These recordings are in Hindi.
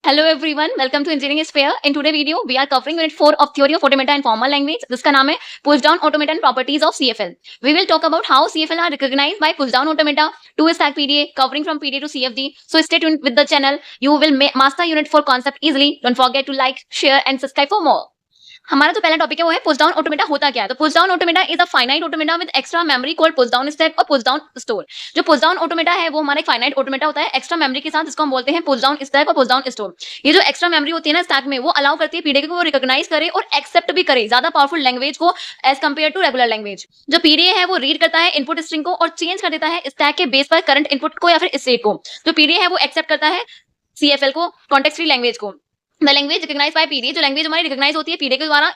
Hello everyone, welcome to Engineering Sphere. In today's video, we are covering Unit 4 of Theory of Automata and Formal Language. जिसका नाम है Push Down Automata and Properties of CFL. We will talk about how CFL are recognized by Push Down Automata, 2-stack PDA, covering from PDA to CFD. So stay tuned with the channel. You will master Unit 4 concept easily. Don't forget to like, share and subscribe for more. हमारा जो पहला टॉपिक है वो है पुश डाउन ऑटोमेटा होता क्या है। तो push down automata is a finite automata with extra memory called push down stack और पुश डाउन स्टोर। जो पुश डाउन ऑटोमेटा है वो हमारा एक फाइनाइट ऑटोमेटा होता है एक्स्ट्रा मेमोरी के साथ, जिसको हम बोलते हैं पुश डाउन स्टैक और पुश डाउन स्टोर। ये जो एक्स्ट्रा मेमोरी होती है ना स्टैक में, वो अलाउ करती है पीडीए को रिकॉग्नाइज करे और एक्सेप्ट भी करे ज्यादा पावरफुल लैंग्वेज को as compare to regular language. जो पीडीए है वो रीड करता है इनपुट स्ट्रिंग को और चेंज कर देता है स्टैक के बेस पर करंट इनपुट को या फिर स्टेट को। जो पीडीए है वो एक्सेप्ट करता है सीएफएल को, कॉन्टेक्स्ट फ्री लैंग्वेज को। The language recognise by PDA, जो लैंग्वेज हमारी रिकॉग्नाइज होती है पीडीए के द्वारा,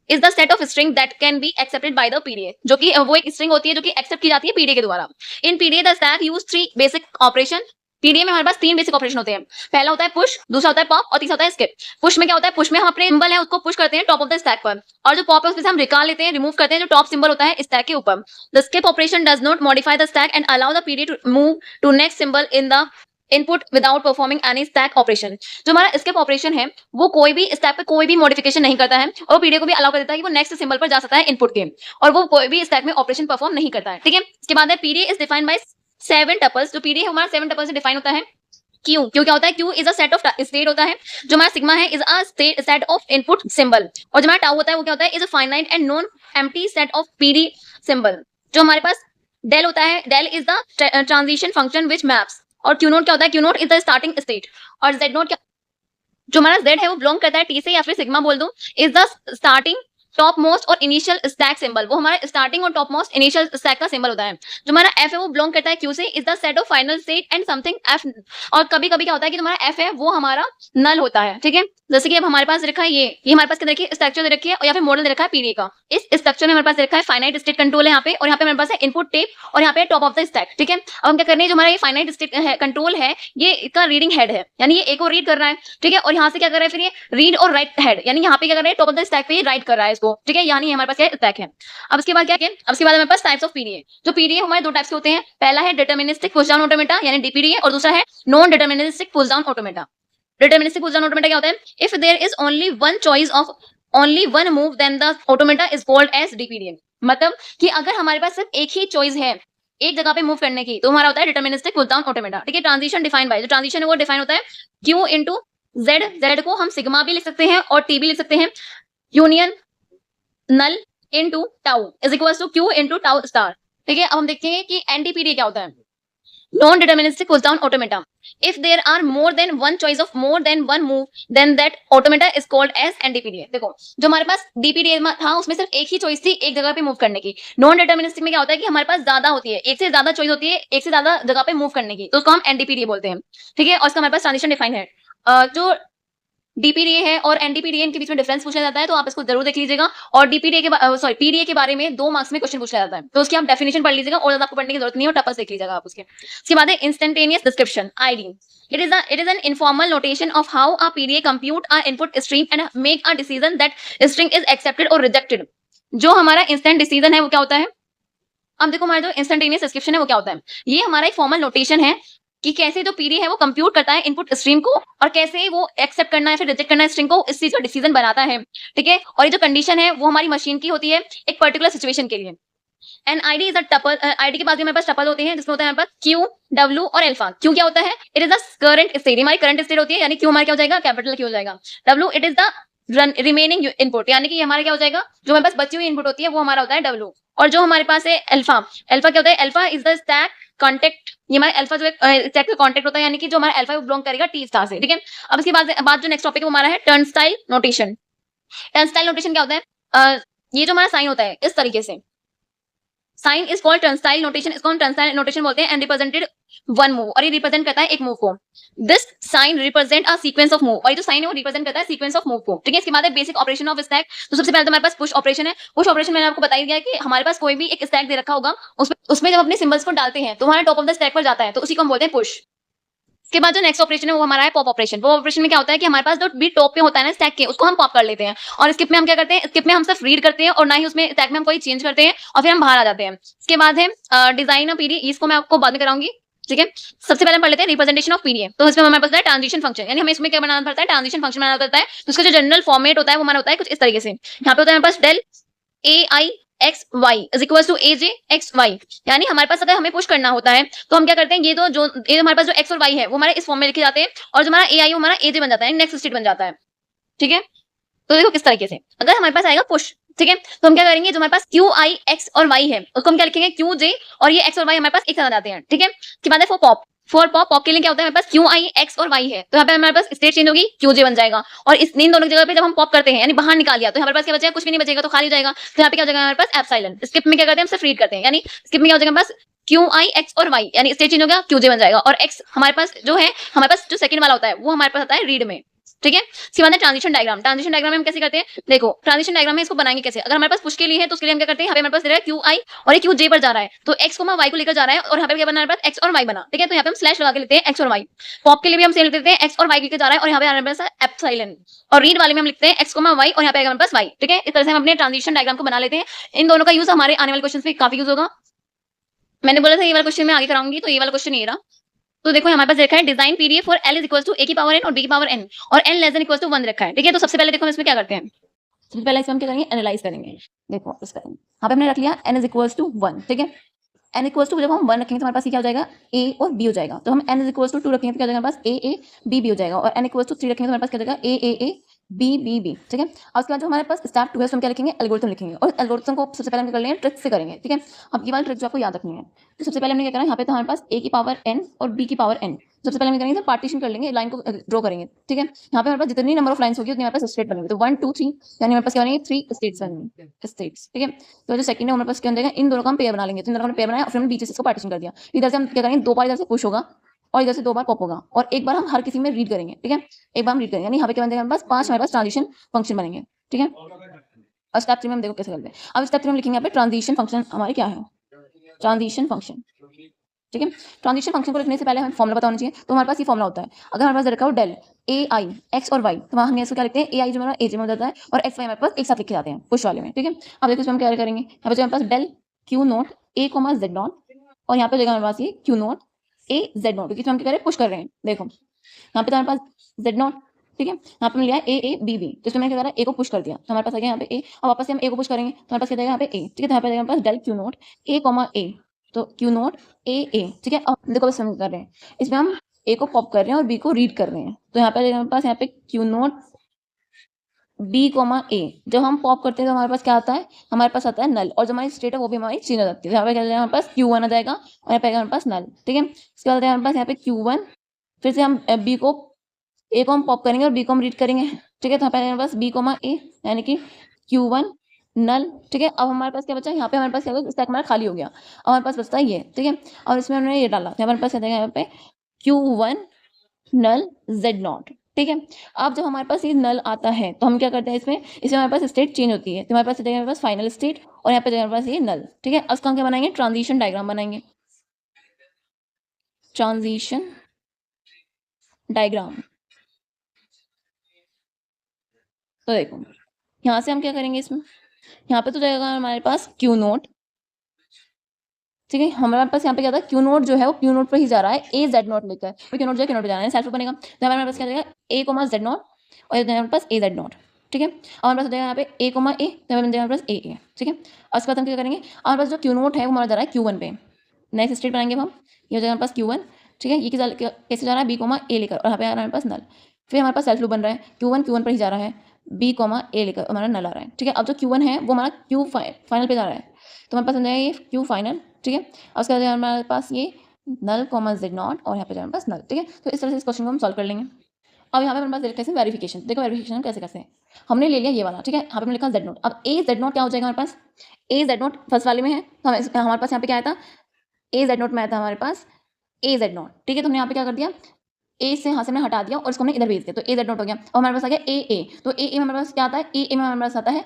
is the set of string that can be accepted by the PDA, जो कि वो एक स्ट्रिंग होती है जो कि एक्सेप्ट की जाती है पीडीए के द्वारा। In PDA the stack use 3 basic operation. PDA में हमारे पास 3 बेसिक ऑपरेशन होते हैं। पहला होता है पुश, दूसरा होता है पॉप और तीसरा होता है स्किप। पुश में क्या होता है, पुश में हम अपने सिंबल है उसको पुश करते हैं टॉप ऑफ द स्टैक पर, और जो पॉप है उसमें से हम निकाल लेते हैं, रिमूव करते हैं जो टॉप सिंबल होता है स्टैक के ऊपर। The skip operation does not modify the stack and allow the PDA to move to next symbol in the input without performing any stack operation. जो हमारा स्किप ऑपरेशन है वो कोई भी स्टैक पे कोई भी मॉडिफिकेशन नहीं करता है और पीडीए को भी अलाउ कर देता है कि वो नेक्स्ट सिंबल पर जा सकता है इनपुट के, और वो कोई भी स्टैक में ऑपरेशन परफॉर्म नहीं करता है। ठीक है, इसके बाद है PDA is defined by 7 tuples. जो पीडीए हमारा 7 टपल्स से डिफाइन होता है। क्यू क्या होता है, Q is a set of state होता है। जो हमारा सिग्मा है is a set of input symbol, और जो हमारा टाउ होता है वो क्या होता है, is a finite and non empty set of PD symbol. जो हमारे पास डेल होता है, del is the transition function which maps. और क्यू नोट क्या होता है, Q not is the starting state. और जेड नोट क्या, जो हमारा जेड है वो बिलोंग करता है टी से या फिर सिग्मा बोल दो, is the starting top most और इनिशियल स्टैक सिंबल। वो हमारा स्टार्टिंग और टॉप मोस्ट इनिशियल स्टैक का सिंबल होता है। जो हमारा एफ है वो बिलोंग करता है क्यू से, is the set of final state and something F. और कभी कभी क्या होता है कि तुम्हारा एफ है वो हमारा नल होता है। ठीक है, जैसे कि अब हमारे पास रखा है ये हमारे पास क्या देखिए स्ट्रक्चर दे रखी है और या फिर मॉडल दे रखा है पीडीए का। इस स्ट्रक्चर में हमारे पास रखा है फाइनाइट स्टेट कंट्रोल है यहाँ पे, और यहाँ पे हमारे पास है इनपुट टेप और यहाँ पे टॉप ऑफ द स्टैक। ठीक है, अब हम क्या करने हैं, जो हमारा ये फाइनाइट स्टेट कंट्रोल है ये इसका रीडिंग हेड है, यानी ये ए को रीड कर रहा है। ठीक है, और यहाँ से क्या कर रहा है फिर ये रीड और राइट हेड, यानी यहाँ पे क्या कर रहा है टॉप ऑफ द स्टैक पे ये राइट कर रहा है इसको। ठीक है, यानी हमारे पास क्या स्टैक है। अब इसके बाद क्या है, अब इसके बाद हमारे पास टाइप्स ऑफ पीडीए। जो पीडीए हमारे 2 टाइप्स के होते हैं। पहला है डिटरमिनिस्टिक पुश डाउन ऑटोमेटा यानी डीपीडीए, और दूसरा है non deterministic push down automata. Deterministic push down automata क्या होता है, if there is only one choice of only one move then the automata is called as DPDA. मतलब कि अगर हमारे पास सिर्फ एक ही चॉइस है एक जगह पे मूव करने की, तो हमारा होता है डिटरमिनिस्टिक पुश डाउन ऑटोमेटा। ठीक है, ट्रांजिशन डिफाइन बाय, जो ट्रांजिशन है वो डिफाइन होता है क्यू इनटू जेड। जेड को हम सिग्मा भी लिख सकते हैं और टी भी लिख सकते हैं। Union null into tau is equals to Q into tau star. ठीक है, अब हम देखते हैं कि एनडीपीडीए क्या होता है, non deterministic push down automata. If there are more than one choice of more than one move, then that automata is called as NDPDA। देखो, जो हमारे पास DPDA था उसमें सिर्फ एक ही चॉइस थी एक जगह पे मूव करने की। नॉन डिटरमिनिस्टिक में क्या होता है कि हमारे पास ज्यादा होती है, एक से ज्यादा चॉइस होती है एक से ज्यादा जगह पे मूव करने की, तो उसको हम NDPDA बोलते हैं। ठीक है, और इसका हमारे पास ट्रांजिशन डिफाइन है। जो डीपीडीए है और एनडीपीडीए इनके बीच में डिफरेंस पूछा जाता है, तो आप इसको जरूर देख लीजिएगा। और डीपीडीए के पीडीए के बारे में 2 मार्क्स में क्वेश्चन पूछा जाता है, तो उसकी आप डेफिनेशन पढ़ लीजिएगा और ज्यादा आपको पढ़ने की जरूरत नहीं है, और टपस देख लीजिएगा आप उसके। इसके बाद है instantaneous description ID. It is an informal notation of how a PDA compute a input stream and make a decision that string is accepted or rejected। जो हमारा इंस्टेंट डिसीजन है वो क्या होता है, अब देखो हमारा जो इंस्टेंटेनियस डिस्क्रिप्शन है वो क्या होता है, ये हमारा एक फॉर्मल नोटेशन है कि कैसे जो पीडीए है वो कंप्यूट करता है इनपुट स्ट्रीम को और कैसे वो एक्सेप्ट करना है फिर रिजेक्ट करना है स्ट्रिंग को, इस चीज का डिसीजन बनाता है। ठीक है, और ये जो कंडीशन है वो हमारी मशीन की होती है एक पर्टिकुलर सिचुएशन के लिए। And ID is a tuple. ID के बाद भी हमारे पास टपल होते हैं जिसमें होता है हमारे पास क्यू डब्ल्यू और अल्फा। क्यू क्या होता है, it is the current state, हमारी करंट स्टेट होती है, यानी क्यू हमारा क्या हो जाएगा कैपिटल क्यू हो जाएगा। W it is the remaining input, यानी कि हमारा क्या हो जाएगा जो हमारे पास बची हुई इनपुट होती है वो हमारा होता है डब्ल्यू। और जो हमारे पास है अल्फा, अल्फा क्या होता है, alpha is the stack contact. ये हमारा अल्फा जो स्टैक का कॉन्टेक्ट होता है, यानी कि जो हमारा अल्फा वो बिलोंग करेगा टी स्टार से। ठीक है, अब इसके बाद जो नेक्स्ट टॉपिक है वो हमारा है टर्नस्टाइल नोटेशन। टर्नस्टाइल नोटेशन क्या होता है, ये जो हमारा साइन होता है इस तरीके से, sign is called turnstile notation, इसको हम टर्नस्टाइल नोटेशन बोलते हैं, एंड रिप्रेजेंटेड वन मूव, और ये रिप्रेजेंट करता है एक मूव को। This sign represent a sequence of move, और ये जो साइन है वो रिप्रेजेंट करता है सीक्वेंस ऑफ मूव को। ठीक है, इसके बाद है बेसिक ऑपरेशन ऑफ स्टैक। तो सबसे पहले तो हमारे पास पुश ऑपरेशन है। पुश ऑपरेशन मैंने आपको बताया गया कि हमारे पास कोई भी एक स्टैक दे रखा होगा, उसमें जब अपने सिंबल्स को डालते हैं तो हमारा टॉप ऑफ द स्टैक पर जाता है, तो उसी को हम बोलते हैं पुश। इसके बाद जो नेक्स्ट ऑपरेशन है वो हमारा है पॉप ऑपरेशन। पॉप ऑपरेशन में क्या होता है कि हमारे पास जो भी टॉप पे होता है ना स्टैक के, उसको हम पॉप कर लेते हैं, और स्किप में हम क्या करते हैं, स्किप में हम सिर्फ रीड करते हैं और ना ही उसमें स्टैक में हम कोई चेंज करते हैं, और फिर हम बाहर आ जाते हैं। इसके बाद है डिजाइन ऑफ पीडी, इसको मैं आपको बाद में कराऊंगी। ठीक है, सबसे पहले हम पढ़ लेते हैं रिप्रेजेंटेशन ऑफ पीडीएफ। तो इसमें हमारे पास होता है ट्रांजिशन फंक्शन, यानी हमें इसमें क्या बनाना पड़ता है, ट्रांजिशन फंक्शन बनाना पड़ता है। तो उसका जो जनरल फॉर्मेट होता है वो हमारा होता है कुछ इस तरीके से। यहाँ पे होता है हमारे पास del A I X Y is equal to A J X Y, यानी हमारे पास अगर हमें पुश करना होता है तो हम क्या करते हैं, ये तो जो ये हमारे पास जो एक्स और वाई है वो हमारे इस फॉर्म में लिखे जाते हैं, और जो हमारा ए आई वो हमारा ए जे बन जाता है, नेक्स्ट स्टेट बन जाता है। ठीक है, तो देखो किस तरीके से, अगर हमारे पास आएगा पुश, ठीक है, तो हम क्या करेंगे, जो हमारे पास क्यू आई एक्स और वाई है उसको हम क्या लिखेंगे, क्यू जे, और ये एक्स और वाई हमारे पास एक साथ आ जाते हैं। ठीक है, उसके बाद है for pop, for pop, pop के लिए क्या होता है हमारे पास क्यू आई एक्स और वाई है, तो यहाँ पे हमारे पास स्टेट चेंज होगी, क्यू जे बन जाएगा। और इस इन दोनों जगह पे जब हम पॉप करते हैं यानी बाहर निकाल लिया, तो हमारे पास क्या बचेगा, कुछ भी नहीं बचेगा, तो खाली हो जाएगा। तो यहाँ पे क्या हो जाएगा हमारे पास एप्सिलॉन। स्किप में क्या करते हैं, हम सिर्फ रीड करते हैं, यानी स्किप में क्या हो जाएगा हमारे पास क्यू आई एक्स और वाई, यानी स्टेट चेंज हो गया, क्यू जे बन जाएगा। और एक्स हमारे पास जो है, हमारे पास जो सेकंड वाला होता है वो हमारे पास आता है रीड में। ठीक है, इसके बाद है ट्रांजिशन डायग्राम। ट्रांजिशन डायग्राम में हम कैसे करते हैं, देखो ट्रांजिशन डायग्राम में इसको बनाएंगे कैसे, अगर हमारे पास पुश के लिए है तो उसके लिए हम क्या करते हैं, यहाँ पे हमारे पास दे रहा है क्यू आई और ये क्यू जे पर जा रहा है, तो एक्स को वाई को लेकर जा रहा है, और यहाँ पे क्या बना हमारे पास एक्स और वाई बना। ठीक है, तो यहाँ पे हम स्लैश लगा के लेते हैं एक्स और वाई। पॉप के लिए भी हम सेम लेते हैं, एक्स और वाई लेकर जा रहा है, और यहाँ पे हमारे पास एप्सिलॉन। और रीड वाले में हम लिखते हैं एक्स वाई, और यहाँ पे हमारे पास वाई। ठीक है, इस तरह से हम अपने ट्रांजिशन डायग्राम को बना लेते हैं। इन दोनों का यूज हमारे आने वाले क्वेश्चन में काफी यूज होगा। मैंने बोला था ये वाला क्वेश्चन मैं आगे कराऊंगी, तो ये वाला क्वेश्चन ये रहा। तो देखो हमारे पास देखा है design PDF for L is equal to a की पावर एन और बी की पावर एन, और n less than equal to 1 रखा है। ठीक है, तो सबसे पहले देखो हम इसमें क्या करते हैं, सबसे पहले इसमें हम क्या करेंगे, एनालाइज करेंगे। देखो इसका यहाँ पे हमने रख लिया एन इज इक्वल टू 1। ठीक है, एन इक्वल टू जब हम 1 रखेंगे तो हमारे पास ये क्या हो जाएगा, ए और बी हो जाएगा। तो हम एन इज इक्वल टू 2 रखेंगे तो क्या हो जाएगा हमारे पास ए बी बी हो जाएगा, और एन इक्वल टू 3 रखेंगे तो हमारे पास क्या हो जाएगा ए बी बी बी। ठीक है, और उसके बाद जो हमारे पास स्टेप 2 है उसमें हम क्या लिखेंगे, एल्गोरिथम लिखेंगे, और एल्गोरिथम को सबसे पहले हम कर लेंगे ट्रिक से करेंगे। ठीक है, अब ये वाली ट्रिक जो आपको याद रखनी है, तो सबसे पहले हमने क्या करना है, यहाँ पे तो हमारे पास ए की पावर एन और बी की पावर एन। सबसे पहले हम करेंगे तो पार्टीशन कर लेंगे, लाइन को ड्रॉ करेंगे। ठीक है, यहाँ पे हमारे पास जितनी नंबर ऑफ लाइन्स होगी उतनी हमारे पास स्टेट बनेंगे, तो 1 2 3 यानी हमारे पास क्या बनेंगे 3 स्टेट्स बनेंगे, स्टेट्स। ठीक है, तो जो सेकंड है हमारे पास क्या बनेगा, इन दोनों का हम पेयर बना लेंगे। तो इन दोनों का पेयर बनाया और फिर हमने बीच से इसको पार्टीशन कर दिया। इधर से हम क्या करेंगे, 2 बार इधर से पुश होगा और इधर से 2 बार पॉप होगा, और एक बार हम हर किसी में रीड करेंगे। ठीक है, एक बार हम रीड करेंगे, यानी यहाँ पे क्या बनेगा हमारे पास 5 हमारे पास ट्रांजिशन फंक्शन बनेंगे। ठीक है, और स्टेप 3 में हम देखो कैसे करते हैं। अब स्टेप 3 में लिखेंगे यहाँ पे ट्रांजिशन फंक्शन हमारे क्या है, ट्रांजिशन फंक्शन। ठीक है, ट्रांजिशन फंक्शन को लिखने से पहले हमें फॉर्मुला पता होना चाहिए। तो हमारे पास ये फॉर्मुला होता है, अगर हमारे पास रखा हो डेल ए आई एक्स और वाई, तो वहाँ हम इसको क्या लिखते हैं, ए आई जो हमारा ए जे में हो जाता है, और एक्स वाई हमारे पास एक साथ लिखे जाते हैं पुश वाले में। ठीक है, अब देखो इसमें हम क्या करेंगे, यहाँ पे जो हमारे पास del Q note A comma z not, और यहाँ पे जो हमारे पास ये q note a z nought, क्योंकि हम क्या करें पुश कर रहे हैं। देखो यहाँ पे तो हमारे पास जेड नॉट, ठीक है, यहाँ पे लिया ए बी बी, तो इसमें मैंने क्या करा, ए को पुश कर दिया, तो हमारे पास आ गया यहाँ पे ए। अब वापस से हम ए को पुश करेंगे तो हमारे पास क्या जाएगा यहाँ पे ए। ठीक है, तो यहाँ पे हमारे पास डेल क्यू नोट ए कोमा ए, तो क्यू नोट ए। ठीक है, अब देखो बस हम कर रहे हैं, इसमें हम ए को पॉप कर रहे हैं और बी को रीड कर रहे हैं। तो यहाँ पे हमारे पास यहाँ पे क्यू नोट बी कोमा ए, जब हम पॉप करते हैं तो हमारे पास क्या आता है, हमारे पास आता है नल, और जो हमारी स्टेट है वो भी हमारी चेंज हो जाती है। यहाँ पे क्या हमारे पास Q1 आ जाएगा, और यहाँ पे हमारे पास नल। ठीक है, इसके बाद हमारे पास यहाँ पे Q1, फिर से हम बी को ए को हम पॉप करेंगे और बी को हम रीड करेंगे। ठीक है, तो यहाँ पे हमारे पास बी कोमा ए, यानी कि Q1 नल। ठीक है, अब हमारे पास क्या बचा, यहाँ पे हमारे पास क्या होगा, स्टैक हमारा खाली हो गया, अब हमारे पास बचता है ये। ठीक है, और इसमें हमने ये डाला, हमारे पास क्या जाएगा यहाँ पे Q1 नल जेड नॉट। ठीक है, अब जब हमारे पास ये नल आता है तो हम क्या करते हैं, इसमें हमारे पास स्टेट चेंज होती है, तो हमारे पास हमारे पास फाइनल स्टेट, और यहाँ पे हमारे पास ये नल। ठीक है, अब इसका हम क्या बनाएंगे, ट्रांजिशन डायग्राम बनाएंगे, ट्रांजिशन डायग्राम। तो देखो यहाँ से हम क्या करेंगे, इसमें यहाँ पे तो जाएगा हमारे पास क्यू नोट। ठीक है, हमारे पास यहाँ पे क्या था, क्यू नोट जो है वो क्यू नोट पर ही जा रहा है, ए जेड नोट लेकर, तो क्यू नोट जो है क्यू नोट पे जा रहा है, सेल्फ बनेगा। तो हमारे पास क्या जाएगा ए कोमा जेड नोट, और हमारे पास ए जेड नोट। ठीक है, और हमारे पास हो जाएगा यहाँ पे ए कोमा ए, तो हमारे पास ए। ठीक है, और उसके बाद हम क्या करेंगे, हमारे पास जो क्यू नोट है वो हमारा जा रहा है Q1 पे, नेक्स्ट स्टेट बनाएंगे हम, ये हो जाएगा हमारे पास Q1। ठीक है, ये कैसे जा रहा है, बी कोमा ए लेकर, और यहाँ पे आ रहा है हमारे पास नल। फिर हमारे पास सेल्फ लूप बन रहा है, Q1 पर ही जा रहा है, बी कोमा ए लेकर हमारा नल आ रहा है। ठीक है, अब जो Q1 है वो हमारा Q फाइनल पे जा रहा है, तो हमारे पास हो जाएगा ये Q फाइनल। ठीक है, और उसके बाद हमारे पास ये नल कोमा जेड नॉट, और यहाँ पे हमारे पास नल। ठीक है, तो इस तरह से इस क्वेश्चन को हम सॉल्व कर लेंगे। अब यहाँ पे हमारे पास देखते हैं वेरिफिकेशन। देखो वेरिफिकेशन कैसे करते हैं, हमने ले लिया ये वाला। ठीक है, यहाँ पे हमने लिखा जेड नोट, अब ए जेड नोट क्या हो जाएगा हमारे पास, ए जेड नोट फर्स्ट वाले में है, तो हमारे पास यहाँ पे क्या आया था, ए जेड नोट में आया था हमारे पास ए जेड नोट। ठीक है, तो हमने यहाँ पे क्या कर दिया, ए से यहाँ से हमने हटा दिया और इसको हमने इधर भेज दिया, तो ए जेड नोट हो गया, और हमारे पास आ गया ए। तो ए में हमारे पास क्या आता है, ए में हमारे पास आता है,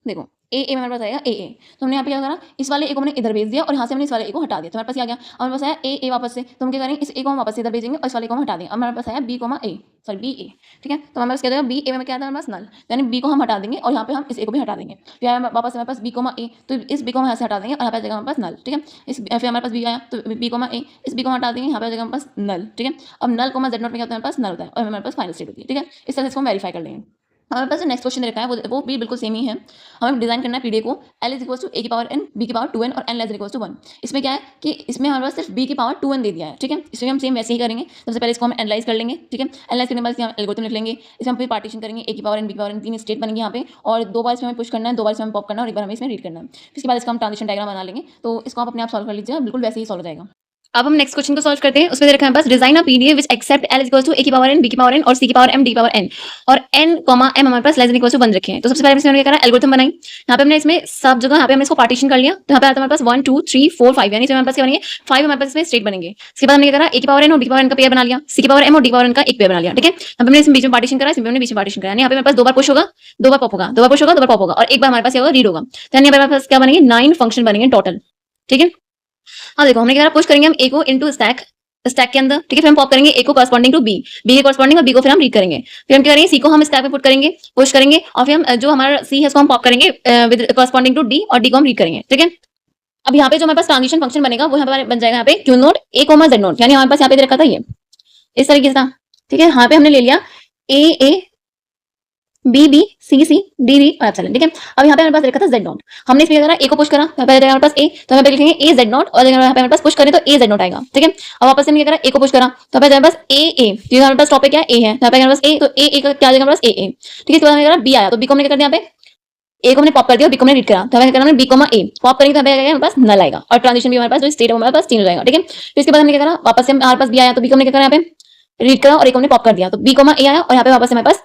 देखो ए हमारे पास आएगा ए। तो हमने यहाँ पे क्या करा, इस वाले ए को हमने इधर भेज दिया और यहाँ से हमने इस वाले ए को हटा दिया, तो हमारे पास ये आ गया। अब हमारे पास आया ए वापस से, तो हम क्या करेंगे, इस ए को हम वापस से इधर भेजेंगे और इस वाले को हम हटा देंगे। अब हमारे पास आया B A, sorry B a, ठीक है। तो हमारे पास क्या जाएगा, बी ए में क्या आता है हमारे पास नल, यानी बी को हम हटा देंगे और यहाँ पे हम इस ए को भी हटा देंगे। फिर आया वापस हमारे पास बी ए, तो इस बी को हम यहाँ से हटा देंगे और यहाँ पे आ जाएगा हमारे पास नल, ठीक है। इस फिर हमारे पास बी आया तो बी ए, इस बी को हटा देंगे, यहाँ पे आ जाएगा हमारे पास नल, ठीक है। अब नल को जेड नॉट में क्या होता है, हमारे पास नल होता है और हमारे पास फाइनल स्टेट होती है, ठीक है। इस तरह से इसको हम वेरीफाई कर लेंगे। हमारे पास जो नेक्स्ट क्वेश्चन रखा है वो भी बिल्कुल सेम ही है। हमें डिजाइन करना है पीडीए को L is equal to a की पावर n, बी की पावर 2n और n लेस इक्वल टू 1। इसमें क्या है कि इसमें हमारे पास सिर्फ b की पावर 2n दे दिया है, ठीक है। इसमें हम सेम वैसे ही करेंगे। सबसे पहले इसको हम एनालाइज कर लेंगे, ठीक है। एनालाइज करने के बाद हम एल्गोरिथम लिख लेंगे। इसमें हम फिर पार्टीशन करेंगे, ए की पावर n, बी की पावर n, 3 स्टेट बनेंगे यहाँ पे और 2 बार इसमें हमें पुश करना है, 2 बार इसमें पॉप करना है और एक बार हमें इसमें रीड करना है। इसके बाद इसका हम ट्रांजिशन डायग्राम बना लेंगे, तो इसको आप अपने आप सॉल्व कर लीजिएगा, बिल्कुल वैसे ही सॉल्व हो जाएगा। अब हम नेक्स्ट क्वेश्चन को सॉल्व करते हैं। उसमें देखा है पास design a PDA which accept L equal to a की पावर n, बी की पावर n और सी की पावर m, डी की पावर n और n, m हमारे पास लेस देन इक्वल टू 1 रखे हैं। तो सबसे पहले इसमें क्या करा, एल्गोरिथम बनाई। यहाँ पे हमने इसमें सब जगह यहाँ पे हमने इसको पार्टीशन कर लिया, तो यहाँ पे आता है हमारे पास 1 2 3 4 5, यानी हमारे पास क्या बनेंगे 5 हमारे पास इसमें स्टेट बनेंगे। इसके बाद हमने क्या करा, ए की पावर n और बी की पावर n का पेयर बना लिया, सी की पावर m और डी की पावर n का एक पेयर बना लिया, ठीक है। यहाँ पे हमने इसमें बीच में पार्टीशन करा, इसमें हमने बीच में पार्टीशन करा, यानी यहाँ पे हमारे पास 2 बार पुश होगा, 2 बार पॉप होगा, 2 बार पुश होगा, 2 बार पॉप होगा और एक बार हमारे पास क्या होगा, रीड होगा। तो यानी हमारे पास क्या बनेंगे, 9 फंक्शन बनेंगे टोटल, ठीक है। हाँ देखो हमने क्या पुश करेंगे हम ए को इनटू स्टैक के अंदर, ठीक है। फिर हम पॉप करेंगे ए को कॉरस्पॉन्डिंग टू बी के कॉरस्पॉन्डिंग और बी को फिर हम रीड करेंगे। फिर हम क्या करेंगे, सी को हम स्टैक में पुट करेंगे, पुश करेंगे और फिर हम जो हमारा सी है उसको हम पॉप करेंगे विद कॉरस्पॉन्डिंग टू डी और डी को हम रीड करेंगे, ठीक है। अब यहाँ पे जो हमारे पास ट्रांजिशन फंक्शन बनेगा वो हमारे बन जाएगा यहाँ पे क्यू नोट ए कोमा जेड नोट, यानी हमारे पास यहाँ पे रखा था ये इस तरीके से, ठीक है। यहाँ पे हमने ले लिया A B B C D D और एप्सिलॉन, ठीक है। अब यहाँ पे हमारे पास लिखा था जेड नॉट, हमने इसमें करा ए को पुश करा, यहाँ पे हमारे पास ए, तो यहाँ पे लिखेंगे ए जेड नॉट और यहाँ पे हमारे पास पुश करें तो ए जेड नॉट आएगा, ठीक है। अब वापस से हमने करा ए को पुश करा, तो हमारे पास ए तो हमारे पास टॉपिक क्या है, ए है, यहाँ पे हमारे पास ए, तो ए का क्या आ जाएगा हमारे पास ए, ठीक है। इसके बाद हमने करा बी आया, तो बी को हमने क्या कर दिया, यहाँ पे ए को हमने पॉप कर दिया और बी को हमने रीड करा, तो हमें करना है बी कोमा ए पॉप करेंगे तो हमें हमारे पास नल आएगा और ट्रांजिशन भी हमारे पास जो स्टेट है हमारे पास चेंज हो जाएगा, ठीक है। फिर इसके बाद हमने क्या करा, वापस से हमारे पास बी आया तो बी को हमने क्या करा, यहाँ पे रीड करा और ए को हमने पॉप कर दिया, तो बी कोमा ए आया और यहाँ पे वापस हमारे पास